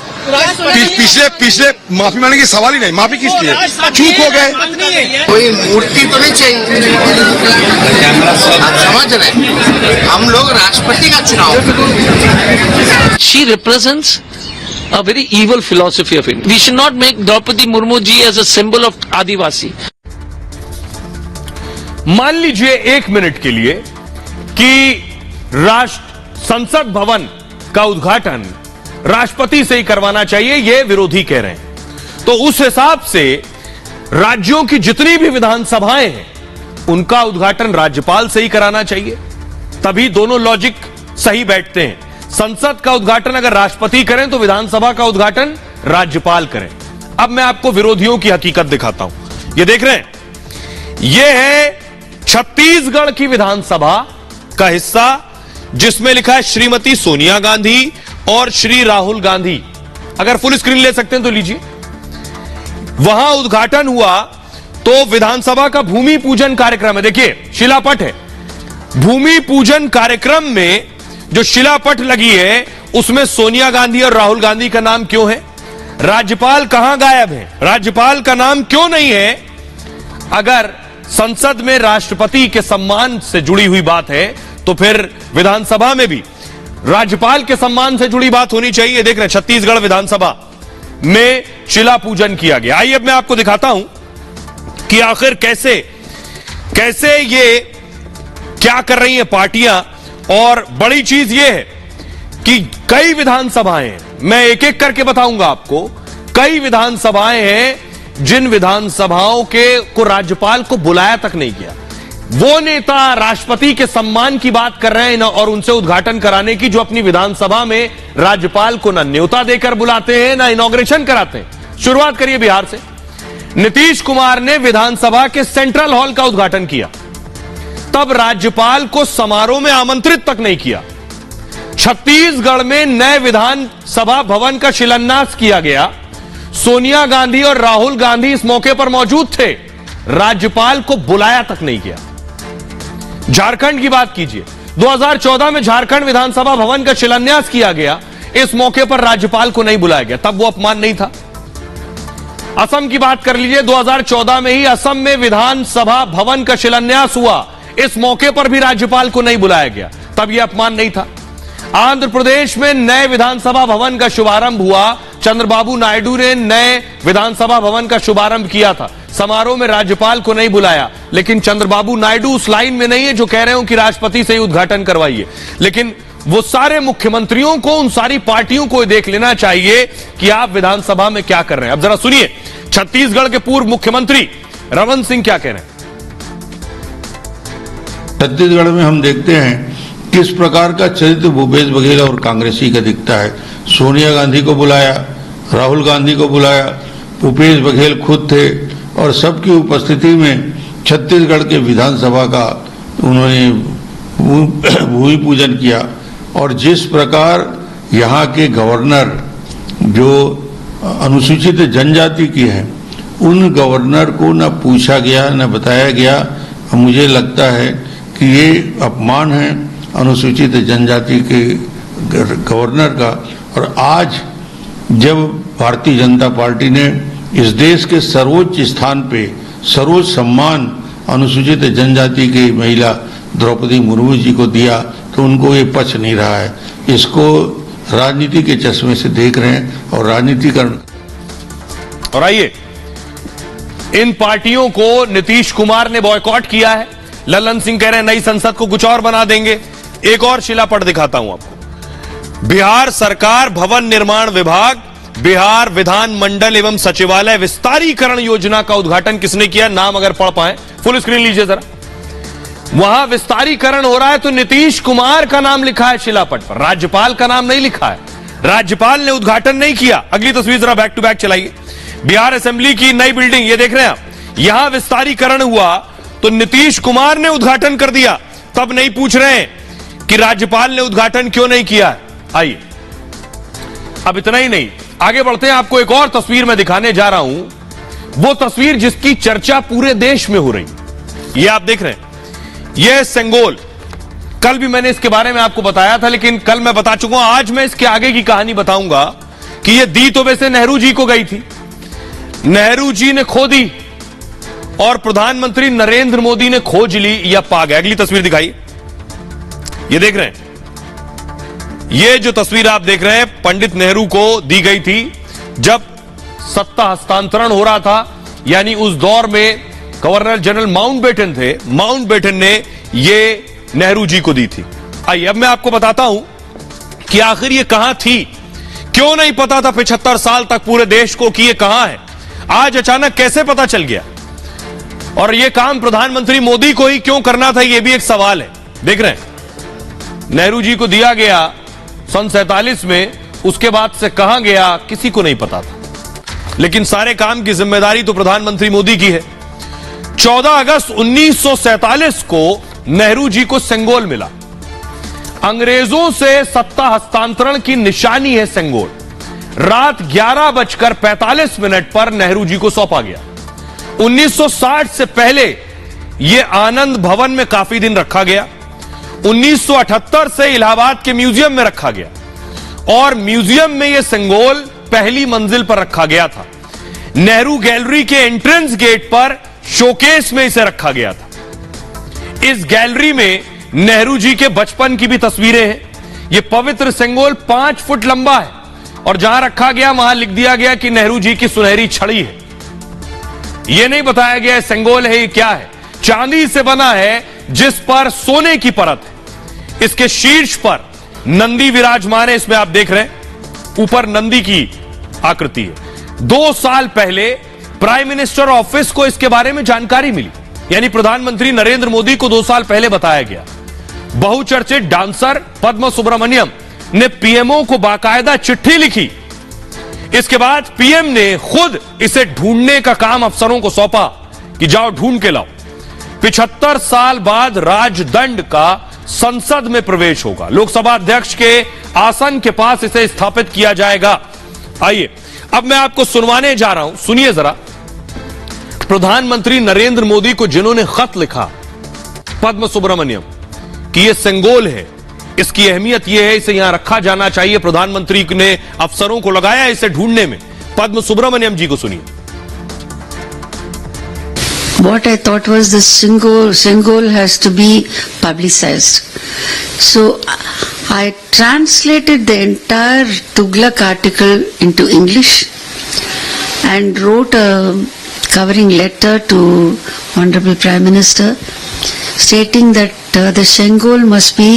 पिछले माफी मांगने की सवाल ही नहीं। माफी किस लिए? चूक हो गए। कोई मूर्ति तो नहीं चाहिए। आप समझ रहे, हम लोग राष्ट्रपति का चुनाव। She represents a very evil philosophy of India. We should not make Draupadi Murmu ji as a symbol of Adivasi. मान लीजिए एक मिनट के लिए कि संसद भवन का उद्घाटन राष्ट्रपति से ही करवाना चाहिए, यह विरोधी कह रहे हैं। तो उस हिसाब से राज्यों की जितनी भी विधानसभाएं हैं उनका उद्घाटन राज्यपाल से ही कराना चाहिए, तभी दोनों लॉजिक सही बैठते हैं। संसद का उद्घाटन अगर राष्ट्रपति करें तो विधानसभा का उद्घाटन राज्यपाल करें। अब मैं आपको विरोधियों की हकीकत दिखाता हूं। यह देख रहे हैं, यह है छत्तीसगढ़ की विधानसभा का हिस्सा जिसमें लिखा है श्रीमती सोनिया गांधी और श्री राहुल गांधी। अगर फुल स्क्रीन ले सकते हैं तो लीजिए। वहां उद्घाटन हुआ तो विधानसभा का भूमि पूजन कार्यक्रम है। देखिए शिलापट है। भूमि पूजन कार्यक्रम में जो शिलापट लगी है उसमें सोनिया गांधी और राहुल गांधी का नाम क्यों है? राज्यपाल कहां गायब है? राज्यपाल का नाम क्यों नहीं है? अगर संसद में राष्ट्रपति के सम्मान से जुड़ी हुई बात है तो फिर विधानसभा में भी राज्यपाल के सम्मान से जुड़ी बात होनी चाहिए। देख रहे हैं छत्तीसगढ़ विधानसभा में शिला पूजन किया गया। आइए अब मैं आपको दिखाता हूं कि आखिर कैसे ये क्या कर रही हैं पार्टियां। और बड़ी चीज ये है कि कई विधानसभाएं, मैं एक एक करके बताऊंगा आपको, कई विधानसभाएं हैं जिन विधानसभाओं को राज्यपाल को बुलाया तक नहीं किया। वो नेता राष्ट्रपति के सम्मान की बात कर रहे हैं ना, और उनसे उद्घाटन कराने की, जो अपनी विधानसभा में राज्यपाल को ना न्योता देकर बुलाते हैं ना इनॉग्रेशन कराते हैं। शुरुआत करिए बिहार से। नीतीश कुमार ने विधानसभा के सेंट्रल हॉल का उद्घाटन किया, तब राज्यपाल को समारोह में आमंत्रित तक नहीं किया। छत्तीसगढ़ में नए विधानसभा भवन का शिलान्यास किया गया। सोनिया गांधी और राहुल गांधी इस मौके पर मौजूद थे, राज्यपाल को बुलाया तक नहीं किया। झारखंड की बात कीजिए, 2014 में झारखंड विधानसभा भवन का शिलान्यास किया गया, इस मौके पर राज्यपाल को नहीं बुलाया गया, तब वो अपमान नहीं था। असम की बात कर लीजिए, 2014 में ही असम में विधानसभा भवन का शिलान्यास हुआ, इस मौके पर भी राज्यपाल को नहीं बुलाया गया, तब यह अपमान नहीं था। आंध्र प्रदेश में नए विधानसभा भवन का शुभारंभ हुआ, चंद्रबाबू नायडू ने नए विधानसभा भवन का शुभारंभ किया था, समारोह में राज्यपाल को नहीं बुलाया। लेकिन चंद्रबाबू नायडू उस लाइन में नहीं है जो कह रहे हो कि राष्ट्रपति से ही उद्घाटन करवाइए। लेकिन वो सारे मुख्यमंत्रियों को, उन सारी पार्टियों को देख लेना चाहिए कि आप विधानसभा में क्या कर रहे हैं। अब जरा सुनिए छत्तीसगढ़ के पूर्व मुख्यमंत्री रमन सिंह क्या कह रहे हैं। छत्तीसगढ़ में हम देखते हैं किस प्रकार का चरित्र भूपेश बघेल और कांग्रेसी का दिखता है। सोनिया गांधी को बुलाया, राहुल गांधी को बुलाया, भूपेश बघेल खुद थे और सबकी उपस्थिति में छत्तीसगढ़ के विधानसभा का उन्होंने भूमि पूजन किया। और जिस प्रकार यहाँ के गवर्नर जो अनुसूचित जनजाति की है, उन गवर्नर को न पूछा गया न बताया गया। मुझे लगता है कि ये अपमान है अनुसूचित जनजाति के गवर्नर का। और आज जब भारतीय जनता पार्टी ने इस देश के सर्वोच्च स्थान पे सर्वोच्च सम्मान अनुसूचित जनजाति की महिला द्रौपदी मुर्मू जी को दिया, तो उनको ये पच नहीं रहा है। इसको राजनीति के चश्मे से देख रहे हैं और राजनीतिकरण। और आइए, इन पार्टियों को नीतीश कुमार ने बॉयकॉट किया है। ललन सिंह कह रहे हैं नई संसद को कुछ और बना देंगे। एक और शिलापट दिखाता हूं आपको। बिहार सरकार भवन निर्माण विभाग बिहार विधानमंडल एवं सचिवालय विस्तारीकरण योजना का उद्घाटन किसने किया? नाम अगर पढ़ पाए, फुल स्क्रीन लीजिए जरा। वहां विस्तारीकरण हो रहा है तो नीतीश कुमार का नाम लिखा है शिलापट पर, राज्यपाल का नाम नहीं लिखा है। राज्यपाल ने उद्घाटन नहीं किया। अगली तस्वीर जरा बैक टू बैक चलाइए। बिहार असेंबली की नई बिल्डिंग, ये देख रहे हैं आप, यहां विस्तारीकरण हुआ तो नीतीश कुमार ने उद्घाटन कर दिया। तब नहीं पूछ रहे हैं कि राज्यपाल ने उद्घाटन क्यों नहीं किया है। आइए, अब इतना ही नहीं, आगे बढ़ते हैं। आपको एक और तस्वीर मैं दिखाने जा रहा हूं, वो तस्वीर जिसकी चर्चा पूरे देश में हो रही है। ये आप देख रहे हैं, यह सेंगोल। कल भी मैंने इसके बारे में आपको बताया था, लेकिन कल मैं बता चुका हूं। आज मैं इसके आगे की कहानी बताऊंगा कि यह दी तो वैसे नेहरू जी को गई थी, नेहरू जी ने खो दी और प्रधानमंत्री नरेंद्र मोदी ने खोज ली या पा गए। अगली तस्वीर दिखाइए। ये देख रहे हैं, ये जो तस्वीर आप देख रहे हैं पंडित नेहरू को दी गई थी जब सत्ता हस्तांतरण हो रहा था, यानी उस दौर में गवर्नर जनरल माउंटबेटन थे। माउंटबेटन ने ये नेहरू जी को दी थी। आइए, अब मैं आपको बताता हूं कि आखिर ये कहां थी, क्यों नहीं पता था 75 साल तक पूरे देश को कि ये कहां है। आज अचानक कैसे पता चल गया, और ये काम प्रधानमंत्री मोदी को ही क्यों करना था, ये भी एक सवाल है। देख रहे हैं, नेहरू जी को दिया गया सन 47 में, उसके बाद से कहां गया किसी को नहीं पता था, लेकिन सारे काम की जिम्मेदारी तो प्रधानमंत्री मोदी की है। 14 अगस्त 1947 को नेहरू जी को सेंगोल मिला। अंग्रेजों से सत्ता हस्तांतरण की निशानी है सेंगोल। रात 11:45 पर नेहरू जी को सौंपा गया। 1960 से पहले यह आनंद भवन में काफी दिन रखा गया। 1978 से इलाहाबाद के म्यूजियम में रखा गया, और म्यूजियम में यह सेंगोल पहली मंजिल पर रखा गया था। नेहरू गैलरी के एंट्रेंस गेट पर शोकेस में इसे रखा गया था। इस गैलरी में नेहरू जी के बचपन की भी तस्वीरें हैं। यह पवित्र सेंगोल 5 फुट लंबा है, और जहां रखा गया वहां लिख दिया गया कि नेहरू जी की सुनहरी छड़ी है। यह नहीं बताया गया सेंगोल है ये क्या है। चांदी से बना है जिस पर सोने की परत है। इसके शीर्ष पर नंदी विराजमान है, इसमें आप देख रहे हैं ऊपर नंदी की आकृति है। 2 साल पहले प्राइम मिनिस्टर ऑफिस को इसके बारे में जानकारी मिली, यानी प्रधानमंत्री नरेंद्र मोदी को 2 साल पहले बताया गया। बहुचर्चित डांसर पद्म सुब्रमण्यम ने पीएमओ को बाकायदा चिट्ठी लिखी। इसके बाद पीएम ने खुद इसे ढूंढने का काम अफसरों को सौंपा कि जाओ ढूंढ के लाओ। 75 साल बाद राजदंड का संसद में प्रवेश होगा। लोकसभा अध्यक्ष के आसन के पास इसे स्थापित किया जाएगा। आइए, अब मैं आपको सुनवाने जा रहा हूं, सुनिए जरा। प्रधानमंत्री नरेंद्र मोदी को जिन्होंने खत लिखा, पद्म सुब्रमण्यम, कि यह सेंगोल है, इसकी अहमियत यह है, इसे यहां रखा जाना चाहिए, प्रधानमंत्री ने अफसरों को लगाया इसे ढूंढने में। पद्म सुब्रमण्यम जी को सुनिए। What I thought was the Sengol has to be publicized. So I translated the entire Tughlaq article into English and wrote a covering letter to Honorable Prime Minister stating that the Sengol must be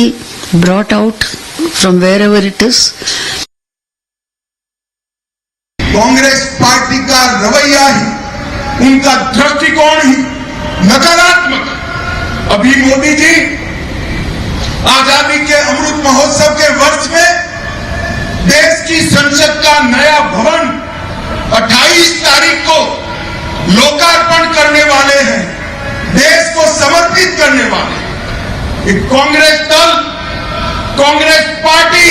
brought out from wherever it is. Congress party का रवैया ही, उनका दृष्टिकोण ही नकारात्मक। अभी मोदी जी आजादी के अमृत महोत्सव के वर्ष में देश की संसद का नया भवन 28 तारीख को लोकार्पण करने वाले हैं, देश को समर्पित करने वाले। कांग्रेस दल, कांग्रेस पार्टी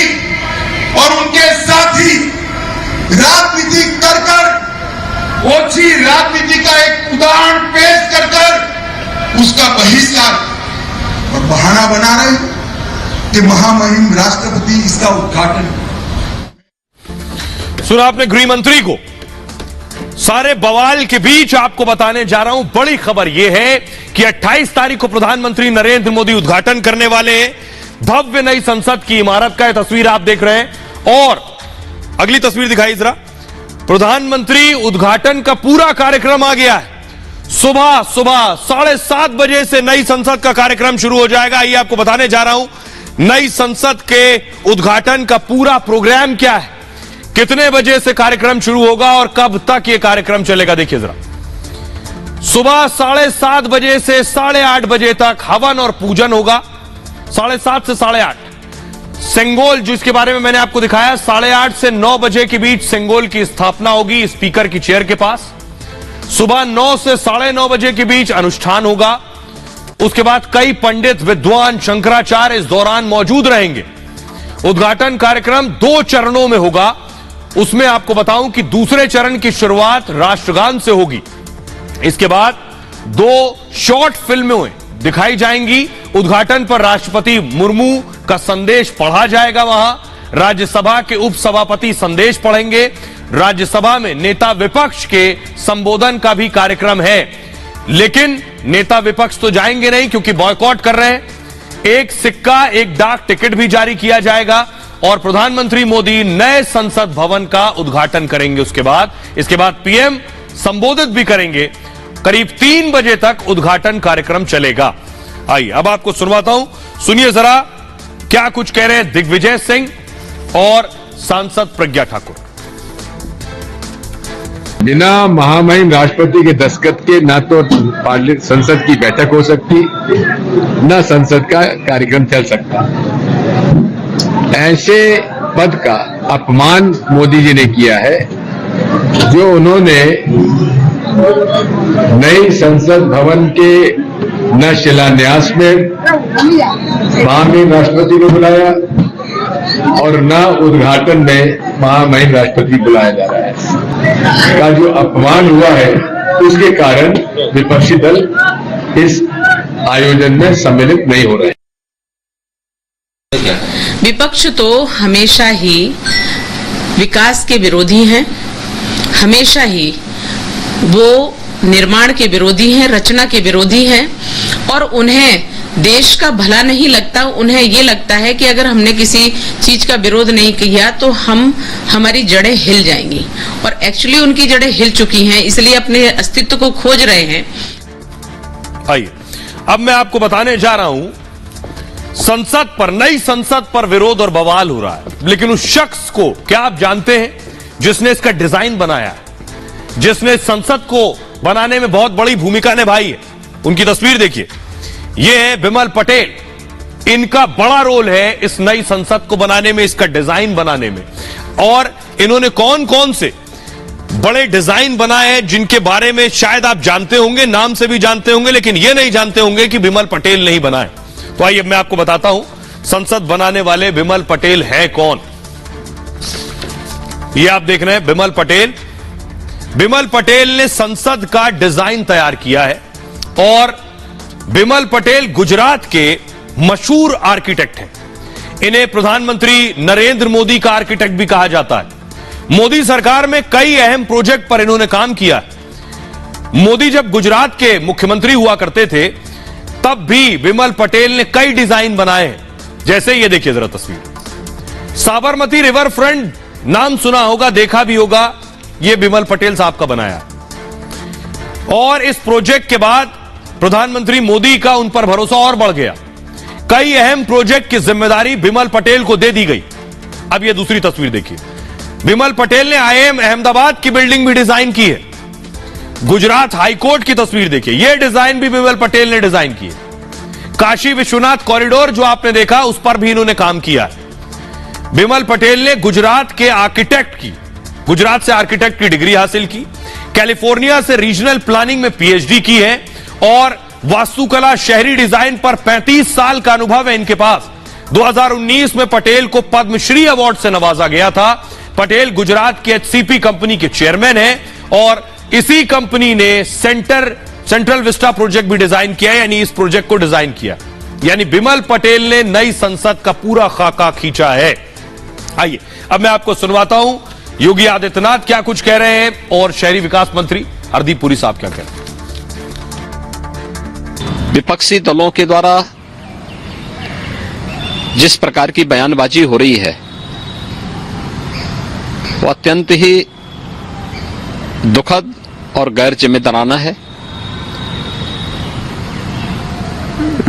और उनके साथी राजनीति कर ओछी राजनीति का एक उदाहरण पेश कर उसका बहिष्कार और बहाना बना रहे कि महामहिम राष्ट्रपति इसका उद्घाटन। सुना आपने गृह मंत्री को। सारे बवाल के बीच आपको बताने जा रहा हूं, बड़ी खबर यह है कि 28 तारीख को प्रधानमंत्री नरेंद्र मोदी उद्घाटन करने वाले हैं भव्य नई संसद की इमारत का। यह तस्वीर आप देख रहे हैं और अगली तस्वीर दिखाई जरा। प्रधानमंत्री उद्घाटन का पूरा कार्यक्रम आ गया है। सुबह 7:30 बजे से नई संसद का कार्यक्रम शुरू हो जाएगा। ये आपको बताने जा रहा हूं नई संसद के उद्घाटन का पूरा प्रोग्राम क्या है, कितने बजे से कार्यक्रम शुरू होगा और कब तक यह कार्यक्रम चलेगा। देखिए जरा, सुबह 7:30 बजे से 8:30 बजे तक हवन और पूजन होगा। 7:30 से 8:30 सेंगोल, जिसके बारे में मैंने आपको दिखाया, 8:30 से 9 बजे के बीच सेंगोल की स्थापना होगी स्पीकर की चेयर के पास। सुबह 9 से 9:30 बजे के बीच अनुष्ठान होगा। उसके बाद कई पंडित, विद्वान, शंकराचार्य इस दौरान मौजूद रहेंगे। उद्घाटन कार्यक्रम 2 चरणों में होगा। उसमें आपको बताऊं कि दूसरे चरण की शुरुआत राष्ट्रगान से होगी। इसके बाद 2 शॉर्ट फिल्में दिखाई जाएंगी। उद्घाटन पर राष्ट्रपति मुर्मू का संदेश पढ़ा जाएगा। वहां राज्यसभा के उपसभापति संदेश पढ़ेंगे। राज्यसभा में नेता विपक्ष के संबोधन का भी कार्यक्रम है, लेकिन नेता विपक्ष तो जाएंगे नहीं क्योंकि बॉयकॉट कर रहे हैं। एक सिक्का, एक डाक टिकट भी जारी किया जाएगा और प्रधानमंत्री मोदी नए संसद भवन का उद्घाटन करेंगे। इसके बाद पीएम संबोधित भी करेंगे। करीब 3 बजे तक उद्घाटन कार्यक्रम चलेगा। आइए अब आपको सुनवाता हूं, सुनिए जरा क्या कुछ कह रहे हैं दिग्विजय सिंह और सांसद प्रज्ञा ठाकुर। बिना महामहिम राष्ट्रपति के दस्तखत के ना तो संसद की बैठक हो सकती, ना संसद का कार्यक्रम चल सकता। ऐसे पद का अपमान मोदी जी ने किया है जो उन्होंने नई संसद भवन के न शिलान्यास में महामहिम राष्ट्रपति को बुलाया और न उद्घाटन में महामहिम राष्ट्रपति बुलाया जा रहा है। का जो अपमान हुआ है उसके कारण विपक्षी दल इस आयोजन में सम्मिलित नहीं हो रहे। विपक्ष तो हमेशा ही विकास के विरोधी हैं, हमेशा ही वो निर्माण के विरोधी हैं, रचना के विरोधी हैं और उन्हें देश का भला नहीं लगता। उन्हें ये लगता है कि अगर हमने किसी चीज का विरोध नहीं किया तो हमारी जड़ें हिल जाएंगी और एक्चुअली उनकी जड़ें हिल चुकी हैं, इसलिए अपने अस्तित्व को खोज रहे हैं। आइए अब मैं आपको बताने जा रहा हूं संसद पर, नई संसद पर विरोध और बवाल हो रहा है, लेकिन उस शख्स को क्या आप जानते हैं जिसने इसका डिजाइन बनाया, जिसने संसद को बनाने में बहुत बड़ी भूमिका निभाई है? उनकी तस्वीर देखिए, यह है बिमल पटेल। इनका बड़ा रोल है इस नई संसद को बनाने में, इसका डिजाइन बनाने में। और इन्होंने कौन कौन से बड़े डिजाइन बनाए हैं जिनके बारे में शायद आप जानते होंगे, नाम से भी जानते होंगे, लेकिन यह नहीं जानते होंगे कि बिमल पटेल ने ही बनाए। तो आइए मैं आपको बताता हूं संसद बनाने वाले बिमल पटेल है कौन। ये आप देख रहे हैं बिमल पटेल। बिमल पटेल ने संसद का डिजाइन तैयार किया है और बिमल पटेल गुजरात के मशहूर आर्किटेक्ट हैं। इन्हें प्रधानमंत्री नरेंद्र मोदी का आर्किटेक्ट भी कहा जाता है। मोदी सरकार में कई अहम प्रोजेक्ट पर इन्होंने काम किया है। मोदी जब गुजरात के मुख्यमंत्री हुआ करते थे तब भी बिमल पटेल ने कई डिजाइन बनाए हैं। जैसे ये देखिए जरा तस्वीर, साबरमती रिवर फ्रंट नाम सुना होगा, देखा भी होगा, यह बिमल पटेल साहब का बनाया। और इस प्रोजेक्ट के बाद प्रधानमंत्री मोदी का उन पर भरोसा और बढ़ गया। कई अहम प्रोजेक्ट की जिम्मेदारी बिमल पटेल को दे दी गई। अब यह दूसरी तस्वीर देखिए, बिमल पटेल ने आईआईएम अहमदाबाद की बिल्डिंग भी डिजाइन की है। गुजरात हाईकोर्ट की तस्वीर देखिए, यह डिजाइन भी बिमल पटेल ने डिजाइन की है। काशी विश्वनाथ कॉरिडोर जो आपने देखा उस पर भी इन्होंने काम किया है। बिमल पटेल ने गुजरात से आर्किटेक्ट की डिग्री हासिल की, कैलिफोर्निया से रीजनल प्लानिंग में पीएचडी की है और वास्तुकला, शहरी डिजाइन पर 35 साल का अनुभव है इनके पास। 2019 में पटेल को पद्मश्री अवार्ड से नवाजा गया था। पटेल गुजरात के एचसीपी कंपनी के चेयरमैन हैं और इसी कंपनी ने सेंट्रल विस्टा प्रोजेक्ट भी डिजाइन किया, यानी इस प्रोजेक्ट को डिजाइन किया, यानी बिमल पटेल ने नई संसद का पूरा खाका खींचा है। आइए अब मैं आपको सुनवाता हूं योगी आदित्यनाथ क्या कुछ कह रहे हैं और शहरी विकास मंत्री हरदीप पुरी साहब क्या कह रहे हैं। विपक्षी दलों के द्वारा जिस प्रकार की बयानबाजी हो रही है वो अत्यंत ही दुखद और गैर जिम्मेदाराना है।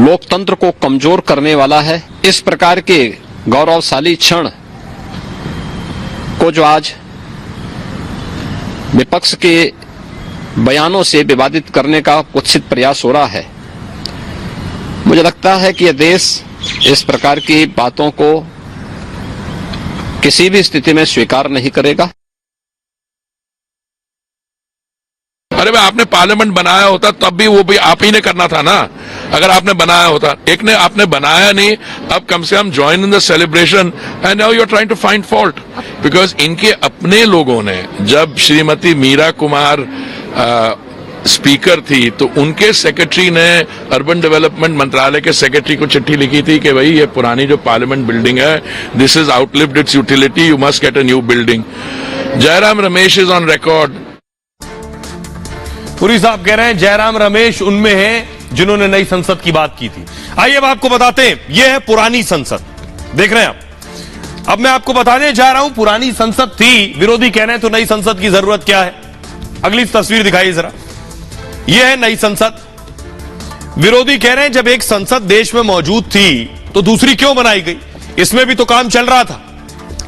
लोकतंत्र को कमजोर करने वाला है। इस प्रकार के गौरवशाली क्षण को जो आज विपक्ष के बयानों से विवादित करने का कुत्सित प्रयास हो रहा है, मुझे लगता है कि यह देश इस प्रकार की बातों को किसी भी स्थिति में स्वीकार नहीं करेगा। अरे भाई, आपने पार्लियामेंट बनाया होता तब भी वो भी आप ही ने करना था ना। अगर आपने बनाया होता, एक ने आपने बनाया नहीं, अब कम से कम join in the celebration and now you are trying to find fault because इनके अपने लोगों ने, जब श्रीमती मीरा कुमार स्पीकर थी तो उनके सेक्रेटरी ने अर्बन डेवलपमेंट मंत्रालय के सेक्रेटरी को चिट्ठी लिखी थी कि भाई ये पुरानी जो पार्लियामेंट बिल्डिंग है, this is outlived it's utility, you must get a new building. Jairam Ramesh is on record. Puri साहब कह रहे हैं जयराम रमेश उनमें हैं जिन्होंने नई संसद की बात की थी। आइए अब आपको बताते हैं, यह है पुरानी संसद, देख रहे हैं आप। अब मैं आपको बताने जा रहा हूं, पुरानी संसद थी, विरोधी कह रहे हैं तो नई संसद की जरूरत क्या है। अगली तस्वीर दिखाइए जरा, यह है नई संसद। विरोधी कह रहे हैं जब एक संसद देश में मौजूद थी तो दूसरी क्यों बनाई गई, इसमें भी तो काम चल रहा था।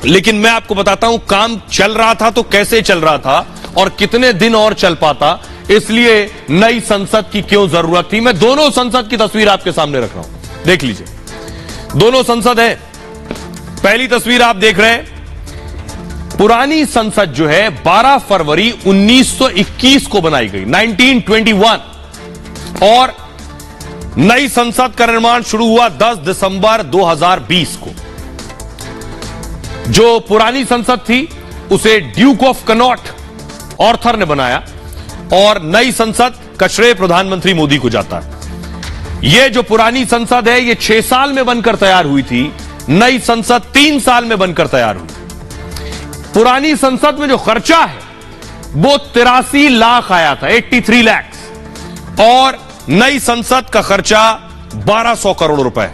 लेकिन मैं आपको बताता हूं काम चल रहा था तो कैसे चल रहा था और कितने दिन और चल पाता, इसलिए नई संसद की क्यों जरूरत थी। मैं दोनों संसद की तस्वीर आपके सामने रख रहा हूं, देख लीजिए। दोनों संसद है। पहली तस्वीर आप देख रहे हैं, पुरानी संसद जो है 12 फरवरी 1921 को बनाई गई, 1921, और नई संसद का निर्माण शुरू हुआ 10 दिसंबर 2020 को। जो पुरानी संसद थी उसे ड्यूक ऑफ कनॉट ऑर्थर ने बनाया और नई संसद का श्रेय प्रधानमंत्री मोदी को जाता है। यह जो पुरानी संसद है ये 6 साल में बनकर तैयार हुई थी, नई संसद 3 साल में बनकर तैयार हुई। पुरानी संसद में जो खर्चा है वो 83 लाख आया था, 83 लाख, और नई संसद का खर्चा 1200 करोड़ रुपए।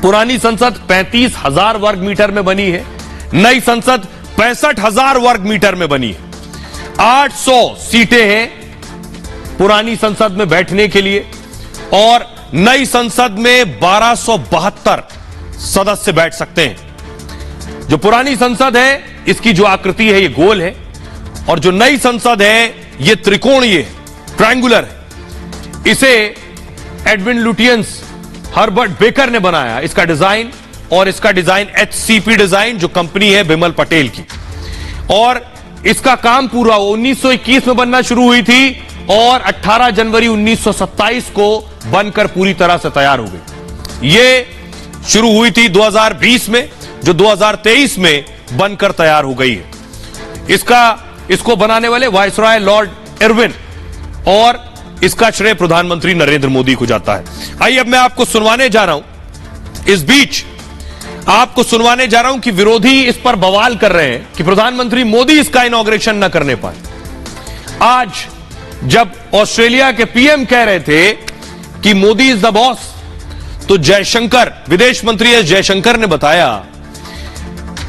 पुरानी संसद 35,000 वर्ग मीटर में बनी है, नई संसद 65,000 वर्ग मीटर में बनी है। 800 सीटें हैं पुरानी संसद में बैठने के लिए और नई संसद में 1272 सदस्य बैठ सकते हैं। जो पुरानी संसद है इसकी जो आकृति है ये गोल है और जो नई संसद है ये त्रिकोणीय है, ट्रायंगुलर है। इसे एडविन लुटियंस हर्बर्ट बेकर ने बनाया इसका डिजाइन, और इसका डिजाइन एचसीपी डिजाइन जो कंपनी है बिमल पटेल की, और इसका काम पूरा 1921 में बनना शुरू हुई थी और 18 जनवरी 1927 को बनकर पूरी तरह से तैयार हो गई। ये शुरू हुई थी 2020 में, जो 2023 में बनकर तैयार हो गई है। इसको बनाने वाले वायसराय लॉर्ड इरविन, और इसका श्रेय प्रधानमंत्री नरेंद्र मोदी को जाता है। आइए अब मैं आपको सुनवाने जा रहा हूं, इस बीच आपको सुनवाने जा रहा हूं कि विरोधी इस पर बवाल कर रहे हैं कि प्रधानमंत्री मोदी इसका इनॉग्रेशन न करने पाए। आज जब ऑस्ट्रेलिया के पीएम कह रहे थे कि मोदी इज द बॉस, तो जयशंकर, विदेश मंत्री एस जयशंकर ने बताया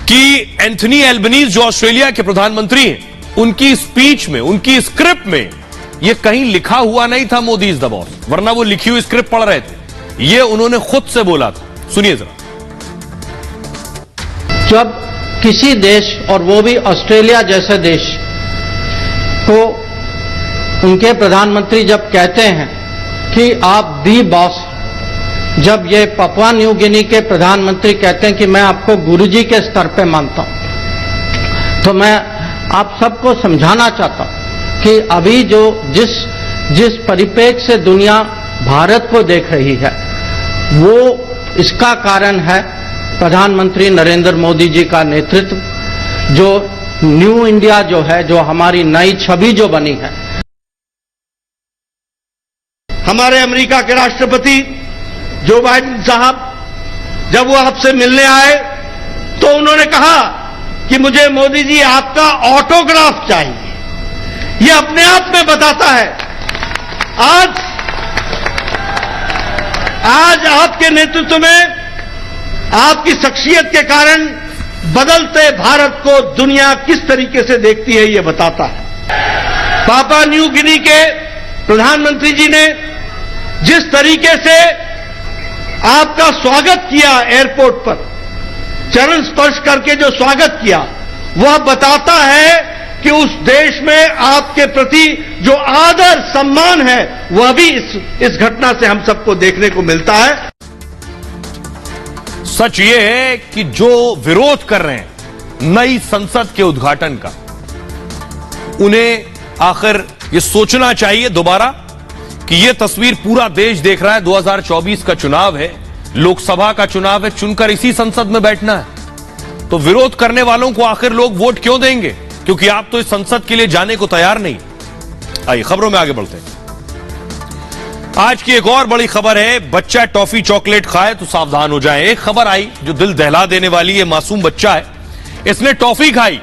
कि एंथनी एल्बनीज जो ऑस्ट्रेलिया के प्रधानमंत्री हैं, उनकी स्पीच में, उनकी स्क्रिप्ट में यह कहीं लिखा हुआ नहीं था मोदी इज द बॉस, वरना वो लिखी हुई स्क्रिप्ट पढ़ रहे थे। यह उन्होंने खुद से बोला था, सुनिए जरा। जब किसी देश, और वो भी ऑस्ट्रेलिया जैसे देश को, उनके प्रधानमंत्री जब कहते हैं कि आप दी बॉस, जब ये पपुआ न्यू गिनी के प्रधानमंत्री कहते हैं कि मैं आपको गुरुजी के स्तर पे मानता हूं, तो मैं आप सबको समझाना चाहता हूं कि अभी जो जिस परिप्रेक्ष्य से दुनिया भारत को देख रही है, वो इसका कारण है प्रधानमंत्री नरेंद्र मोदी जी का नेतृत्व, जो न्यू इंडिया जो है, जो हमारी नई छवि जो बनी है। हमारे अमेरिका के राष्ट्रपति जो बाइडेन साहब जब वो आपसे मिलने आए तो उन्होंने कहा कि मुझे मोदी जी आपका ऑटोग्राफ चाहिए। ये अपने आप में बताता है आज आपके नेतृत्व में, आपकी शख्सियत के कारण बदलते भारत को दुनिया किस तरीके से देखती है, ये बताता है। पापा न्यू गिनी के प्रधानमंत्री जी ने जिस तरीके से आपका स्वागत किया एयरपोर्ट पर, चरण स्पर्श करके जो स्वागत किया, वह बताता है कि उस देश में आपके प्रति जो आदर सम्मान है वह भी इस घटना से हम सबको देखने को मिलता है। सच ये है कि जो विरोध कर रहे हैं नई संसद के उद्घाटन का, उन्हें आखिर ये सोचना चाहिए दोबारा कि ये तस्वीर पूरा देश देख रहा है। 2024 का चुनाव है, लोकसभा का चुनाव है, चुनकर इसी संसद में बैठना है। तो विरोध करने वालों को आखिर लोग वोट क्यों देंगे? क्योंकि आप तो इस संसद के लिए जाने को तैयार नहीं। आइए खबरों में आगे बढ़ते हैं। आज की एक और बड़ी खबर है, बच्चा टॉफी चॉकलेट खाए तो सावधान हो जाए। एक खबर आई जो दिल दहला देने वाली है। मासूम बच्चा है, इसने टॉफी खाई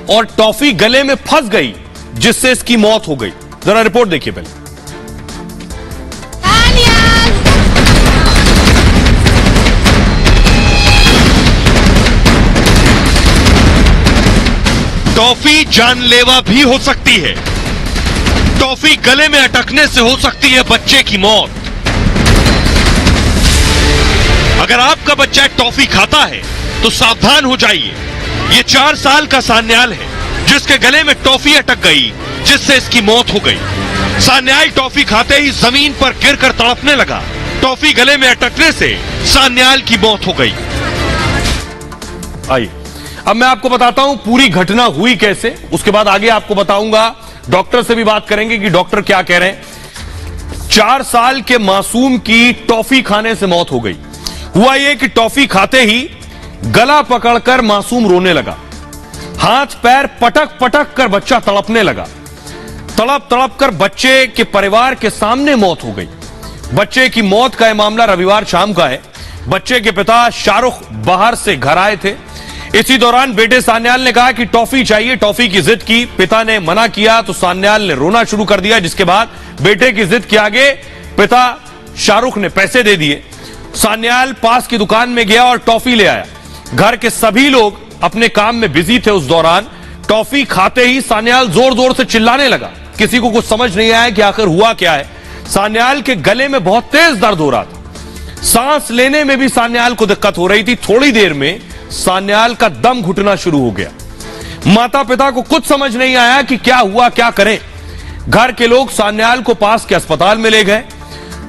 और टॉफी गले में फंस गई, जिससे इसकी मौत हो गई। जरा रिपोर्ट देखिए पहले। टॉफी जानलेवा भी हो सकती है। टॉफी गले में अटकने से हो सकती है बच्चे की मौत। अगर आपका बच्चा टॉफी खाता है तो सावधान हो जाइए। ये 4 साल का सान्याल है जिसके गले में टॉफी अटक गई, जिससे इसकी मौत हो गई। सान्याल टॉफी खाते ही जमीन पर गिरकर तड़पने लगा। टॉफी गले में अटकने से सान्याल की मौत हो गई। आइए अब मैं आपको बताता हूं पूरी घटना हुई कैसे। उसके बाद आगे आपको बताऊंगा, डॉक्टर से भी बात करेंगे कि डॉक्टर क्या कह रहे हैं। 4 साल के मासूम की टॉफी खाने से मौत हो गई। हुआ यह कि टॉफी खाते ही गला पकड़कर मासूम रोने लगा। हाथ पैर पटक पटक कर बच्चा तड़पने लगा। तड़प तड़प कर बच्चे के परिवार के सामने मौत हो गई। बच्चे की मौत का यह मामला रविवार शाम का है। बच्चे के पिता शाहरुख बाहर से घर आए थे। इसी दौरान बेटे सान्याल ने कहा कि टॉफी चाहिए, टॉफी की जिद की। पिता ने मना किया तो सान्याल ने रोना शुरू कर दिया, जिसके बाद बेटे की जिद के आगे पिता शाहरुख ने पैसे दे दिए। सान्याल पास की दुकान में गया और टॉफी ले आया। घर के सभी लोग अपने काम में बिजी थे। उस दौरान टॉफी खाते ही सान्याल जोर जोर से चिल्लाने लगा। किसी को कुछ समझ नहीं आया कि आखिर हुआ क्या है। सान्याल के गले में बहुत तेज दर्द हो रहा था। सांस लेने में भी सान्याल को दिक्कत हो रही थी। थोड़ी देर में सान्याल का दम घुटना शुरू हो गया। माता पिता को कुछ समझ नहीं आया कि क्या हुआ, क्या करें। घर के लोग सान्याल को पास के अस्पताल में ले गए।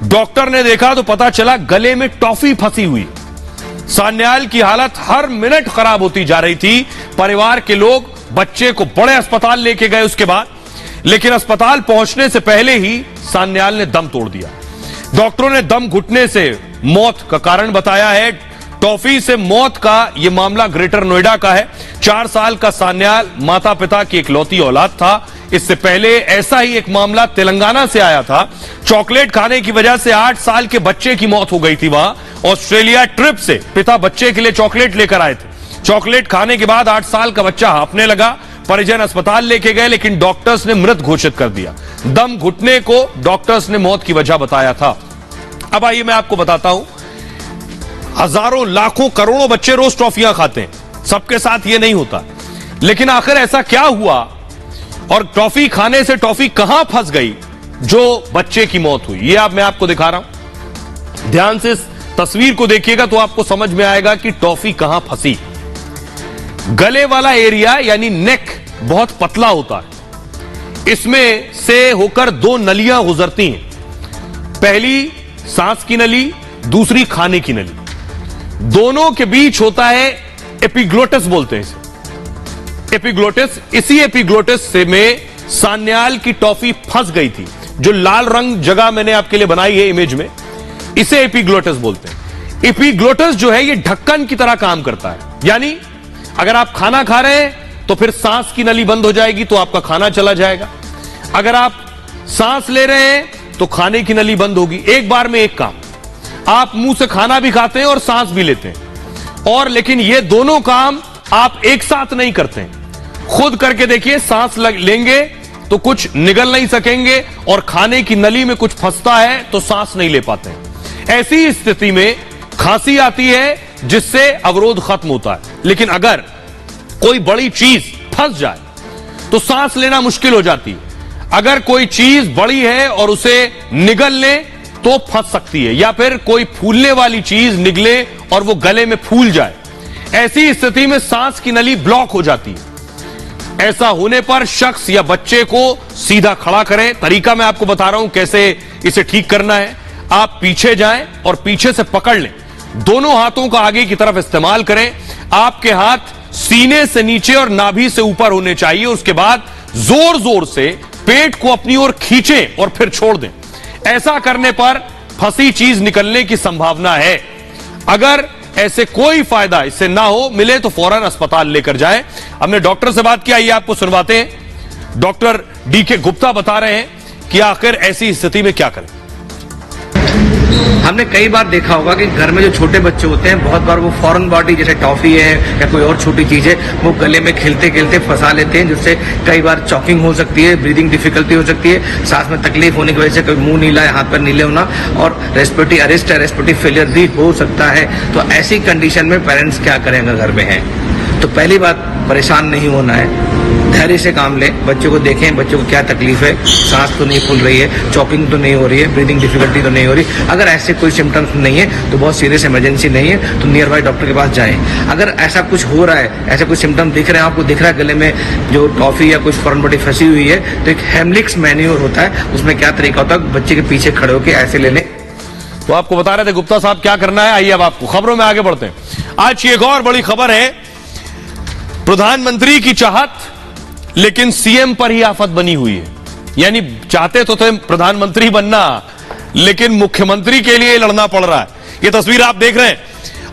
डॉक्टर ने देखा तो पता चला गले में टॉफी फंसी हुई। सान्याल की हालत हर मिनट खराब होती जा रही थी। परिवार के लोग बच्चे को बड़े अस्पताल लेके गए उसके बाद, लेकिन अस्पताल पहुंचने से पहले ही सान्याल ने दम तोड़ दिया। डॉक्टरों ने दम घुटने से मौत का कारण बताया है। टॉफी से मौत का यह मामला ग्रेटर नोएडा का है। 4 साल का सान्याल माता पिता की इकलौती औलाद था। इससे पहले ऐसा ही एक मामला तेलंगाना से आया था। चॉकलेट खाने की वजह से 8 साल के बच्चे की मौत हो गई थी। वहां ऑस्ट्रेलिया ट्रिप से पिता बच्चे के लिए चॉकलेट लेकर आए थे। चॉकलेट खाने के बाद 8 साल का बच्चा हांफने लगा। परिजन अस्पताल लेके गए, लेकिन डॉक्टर्स ने मृत घोषित कर दिया। दम घुटने को डॉक्टर्स ने मौत की वजह बताया था। अब आइए मैं आपको बताता हूं, हजारों लाखों करोड़ों बच्चे रोज टॉफियां खाते हैं। सबके साथ यह नहीं होता, लेकिन आखिर ऐसा क्या हुआ और टॉफी खाने से टॉफी कहां फंस गई जो बच्चे की मौत हुई? यह अब मैं आपको दिखा रहा हूं। ध्यान से इस तस्वीर को देखिएगा तो आपको समझ में आएगा कि टॉफी कहां फंसी। गले वाला एरिया यानी नेक बहुत पतला होता है। इसमें से होकर 2 नलियां गुजरती हैं। पहली सांस की नली, दूसरी खाने की नली। दोनों के बीच होता है एपिग्लोटिस, बोलते हैं इसे एपिग्लोटिस। इसी एपिग्लोटिस से में सान्याल की टॉफी फंस गई थी। जो लाल रंग जगह मैंने आपके लिए बनाई है इमेज में, इसे एपिग्लोटिस बोलते हैं। एपिग्लोटिस जो है ये ढक्कन की तरह काम करता है, यानी अगर आप खाना खा रहे हैं तो फिर सांस की नली बंद हो जाएगी तो आपका खाना चला जाएगा। अगर आप सांस ले रहे हैं तो खाने की नली बंद होगी। एक बार में एक काम, आप मुंह से खाना भी खाते हैं और सांस भी लेते हैं, और लेकिन ये दोनों काम आप एक साथ नहीं करते हैं। खुद करके देखिए, सांस लेंगे तो कुछ निगल नहीं सकेंगे और खाने की नली में कुछ फंसता है तो सांस नहीं ले पाते हैं। ऐसी स्थिति में खांसी आती है जिससे अवरोध खत्म होता है। लेकिन अगर कोई बड़ी चीज फंस जाए तो सांस लेना मुश्किल हो जाती है। अगर कोई चीज बड़ी है और उसे निगल ले तो फंस सकती है, या फिर कोई फूलने वाली चीज निगले और वो गले में फूल जाए, ऐसी स्थिति में सांस की नली ब्लॉक हो जाती है। ऐसा होने पर शख्स या बच्चे को सीधा खड़ा करें। तरीका मैं आपको बता रहा हूं कैसे इसे ठीक करना है। आप पीछे जाएं और पीछे से पकड़ लें, दोनों हाथों का आगे की तरफ इस्तेमाल करें। आपके हाथ सीने से नीचे और नाभि से ऊपर होने चाहिए। उसके बाद जोर जोर से पेट को अपनी ओर खींचें और फिर छोड़ दें। ऐसा करने पर फंसी चीज निकलने की संभावना है। अगर ऐसे कोई फायदा इससे ना हो मिले तो फौरन अस्पताल लेकर जाएं। हमने डॉक्टर से बात की, आइए आपको सुनवाते हैं। Doctor DK. गुप्ता बता रहे हैं कि आखिर ऐसी स्थिति में क्या करें। हमने कई बार देखा होगा कि घर में जो छोटे बच्चे होते हैं, बहुत बार वो फॉरेन बॉडी जैसे टॉफी है या कोई और छोटी चीज है वो गले में खेलते खेलते फंसा लेते हैं, जिससे कई बार चॉकिंग हो सकती है, ब्रीदिंग डिफिकल्टी हो सकती है, सांस में तकलीफ होने की वजह से कोई मुंह नीला है, हाथ पैर नीले होना और रेस्पिरेटरी अरेस्ट है, रेस्पिरेटरी फेलियर भी हो सकता है। तो ऐसी कंडीशन में पेरेंट्स क्या करेंगे घर में है? तो पहली बात, परेशान नहीं होना है, धैर्य से काम लें, बच्चों को देखें बच्चों को क्या तकलीफ है, सांस तो नहीं फूल रही है, चॉकिंग तो नहीं हो रही है, ब्रीदिंग डिफिकल्टी तो नहीं हो रही। अगर ऐसे कोई सिम्टम्स नहीं है तो बहुत सीरियस इमरजेंसी नहीं है तो नियर बाय डॉक्टर के पास जाएं। अगर ऐसा कुछ हो रहा है, ऐसे कोई सिम्टम दिख रहे हैं, आपको दिख रहा है गले में जो टॉफी या कुछ फॉरेन बॉडी फंसी हुई है, तो एक हेमलिक्स मैन्योर होता है, उसमें क्या तरीका होता है, बच्चे के पीछे खड़े होकर ऐसे ले लें। तो आपको बता रहे थे गुप्ता साहब क्या करना है। आइए अब आपको खबरों में आगे बढ़ते हैं। आज की एक और बड़ी खबर है, प्रधानमंत्री की चाहत लेकिन सीएम पर ही आफत बनी हुई है। यानी चाहते तो थे प्रधानमंत्री बनना, लेकिन मुख्यमंत्री के लिए लड़ना पड़ रहा है। ये तस्वीर आप देख रहे हैं,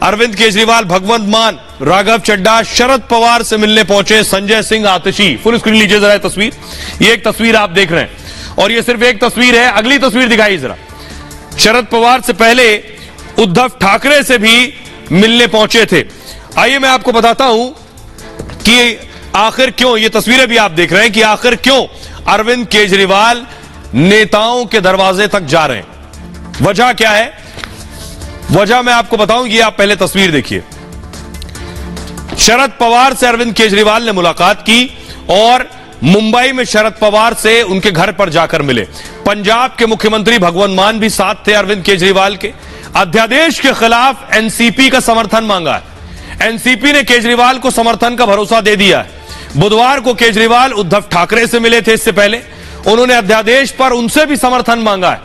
अरविंद केजरीवाल, भगवंत मान, राघव चड्ढा, शरद पवार से मिलने पहुंचे संजय सिंह आतिशी। फुल स्क्रीन लीजिए जरा तस्वीर, ये एक तस्वीर आप देख रहे हैं और ये सिर्फ एक तस्वीर है। अगली तस्वीर दिखाई जरा। शरद पवार से पहले उद्धव ठाकरे से भी मिलने पहुंचे थे। आइए मैं आपको बताता हूं कि आखिर क्यों, ये तस्वीरें भी आप देख रहे हैं कि आखिर क्यों अरविंद केजरीवाल नेताओं के दरवाजे तक जा रहे हैं। वजह क्या है, वजह मैं आपको बताऊं, ये आप पहले तस्वीर देखिए। शरद पवार से अरविंद केजरीवाल ने मुलाकात की और मुंबई में शरद पवार से उनके घर पर जाकर मिले। पंजाब के मुख्यमंत्री भगवंत मान भी साथ थे अरविंद केजरीवाल के। अध्यादेश के खिलाफ एनसीपी का समर्थन मांगा है। एनसीपी ने केजरीवाल को समर्थन का भरोसा दे दिया है। बुधवार को केजरीवाल उद्धव ठाकरे से मिले थे, इससे पहले उन्होंने अध्यादेश पर उनसे भी समर्थन मांगा है।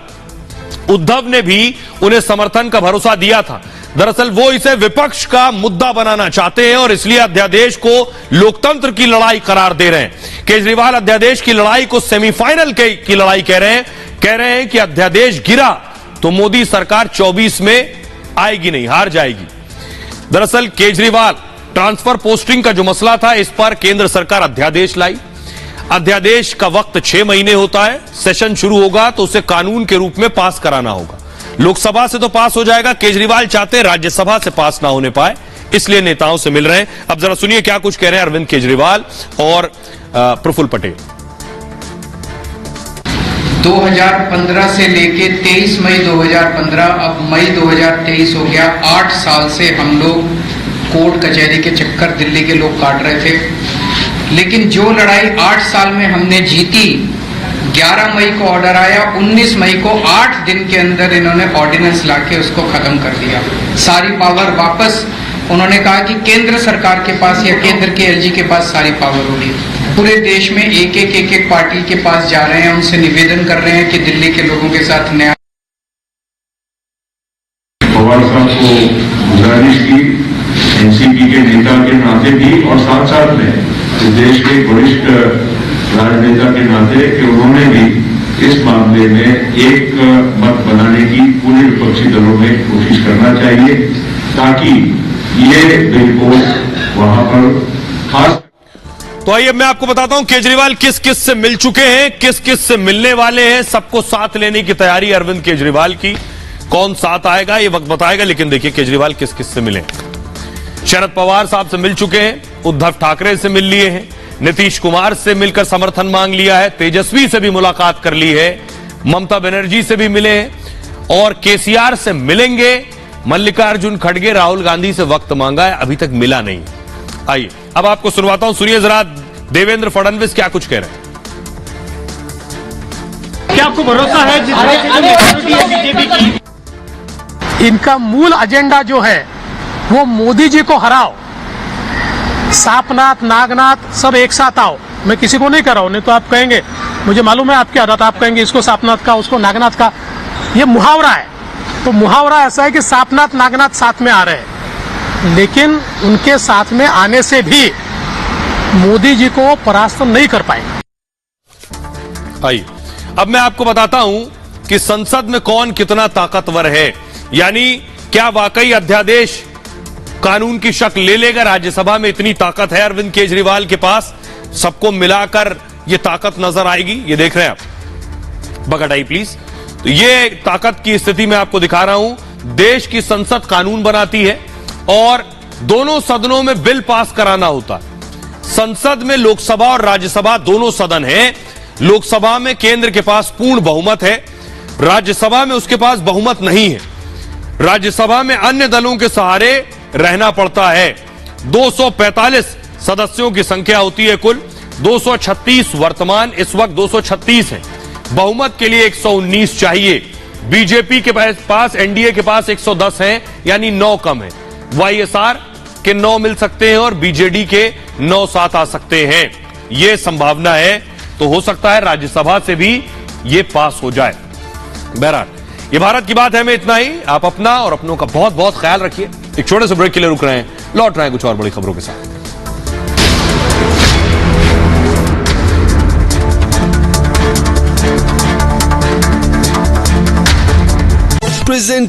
उद्धव ने भी उन्हें समर्थन का भरोसा दिया था। दरअसल वो इसे विपक्ष का मुद्दा बनाना चाहते हैं और इसलिए अध्यादेश को लोकतंत्र की लड़ाई करार दे रहे हैं। केजरीवाल अध्यादेश की लड़ाई को सेमीफाइनल की लड़ाई कह रहे हैं कि अध्यादेश गिरा तो मोदी सरकार 24 में आएगी नहीं, हार जाएगी। दरअसल केजरीवाल ट्रांसफर पोस्टिंग का जो मसला था, इस पर केंद्र सरकार अध्यादेश लाई। अध्यादेश का वक्त 6 महीने होता है। सेशन शुरू होगा तो उसे कानून के रूप में पास कराना होगा। लोकसभा से तो पास हो जाएगा, केजरीवाल चाहते हैं राज्यसभा से पास ना होने पाए, इसलिए नेताओं से मिल रहे हैं। अब जरा सुनिए क्या कुछ कह रहे हैं अरविंद केजरीवाल और प्रफुल्ल पटेल। 2015 से लेके 23 मई 2015, अब मई 2023 हो गया। 8 साल से हम लोग कोर्ट कचहरी के चक्कर दिल्ली के लोग काट रहे थे, लेकिन जो लड़ाई 8 साल में हमने जीती, 11 मई को ऑर्डर आया, 19 मई को 8 दिन के अंदर इन्होंने ऑर्डिनेंस लाके उसको खत्म कर दिया। सारी पावर वापस, उन्होंने कहा कि केंद्र सरकार के पास या केंद्र के एलजी के पास सारी पावर होगी। पूरे देश में एक पार्टी के पास जा रहे हैं, उनसे निवेदन कर रहे हैं कि दिल्ली के लोगों के साथ न्याय। पवार साहब को गुजारिश की एनसीपी के नेता के नाते भी और साथ साथ में इस देश के वरिष्ठ राजनेता के नाते कि उन्होंने भी इस मामले में एक मत बनाने की पूरे विपक्षी दलों में कोशिश करना चाहिए ताकि ये बिल को वहां पर खास। तो आइए मैं आपको बताता हूं केजरीवाल किस किस से मिल चुके हैं, किस किस से मिलने वाले हैं। सबको साथ लेने की तैयारी अरविंद केजरीवाल की। कौन साथ आएगा ये वक्त बताएगा, लेकिन देखिए केजरीवाल किस किस से मिले। शरद पवार साहब से मिल चुके हैं, उद्धव ठाकरे से मिल लिए हैं, नीतीश कुमार से मिलकर समर्थन मांग लिया है, तेजस्वी से भी मुलाकात कर ली है, ममता बनर्जी से भी मिले हैं और केसीआर से मिलेंगे। मल्लिकार्जुन खड़गे, राहुल गांधी से वक्त मांगा है, अभी तक मिला नहीं। आइए अब आपको सुनवाता हूं, सुनिए जरा देवेंद्र फडणवीस क्या कुछ कह रहे हैं। क्या आपको भरोसा है बीजेपी की इनका मूल एजेंडा जो है वो मोदी जी को हराओ, सापनाथ नागनाथ सब एक साथ आओ। मैं किसी को नहीं कर रहा हूं, नहीं तो आप कहेंगे, मुझे मालूम है आपकी आदत, आप कहेंगे इसको सापनाथ का उसको नागनाथ का। ये मुहावरा है, तो मुहावरा ऐसा है कि सापनाथ नागनाथ साथ में आ रहे हैं, लेकिन उनके साथ में आने से भी मोदी जी को परास्त नहीं कर पाएंगे। आइए अब मैं आपको बताता हूं कि संसद में कौन कितना ताकतवर है, यानी क्या वाकई अध्यादेश कानून की शक्ल ले लेगा। राज्यसभा में इतनी ताकत है अरविंद केजरीवाल के पास, सबको मिलाकर ये ताकत नजर आएगी। ये देख रहे हैं आप, बगड़ाई प्लीज। तो ये ताकत की स्थिति मैं आपको दिखा रहा हूं। देश की संसद कानून बनाती है और दोनों सदनों में बिल पास कराना होता है। संसद में लोकसभा और राज्यसभा दोनों सदन हैं। लोकसभा में केंद्र के पास पूर्ण बहुमत है, राज्यसभा में उसके पास बहुमत नहीं है। राज्यसभा में अन्य दलों के सहारे रहना पड़ता है। 245 सदस्यों की संख्या होती है कुल, 236 वर्तमान इस वक्त 236 है। बहुमत के लिए 119 चाहिए। बीजेपी के पास एनडीए के पास 110 है, यानी 9 कम है। वाईएसआर के 9 मिल सकते हैं और बीजेडी के 9 साथ आ सकते हैं। यह संभावना है, तो हो सकता है राज्यसभा से भी ये पास हो जाए। बहरहाल ये भारत की बात है में इतना ही। आप अपना और अपनों का बहुत बहुत ख्याल रखिए। एक छोटे से ब्रेक के लिए रुक रहे हैं, लौट रहे हैं कुछ और बड़ी खबरों के साथ। प्रेजेंट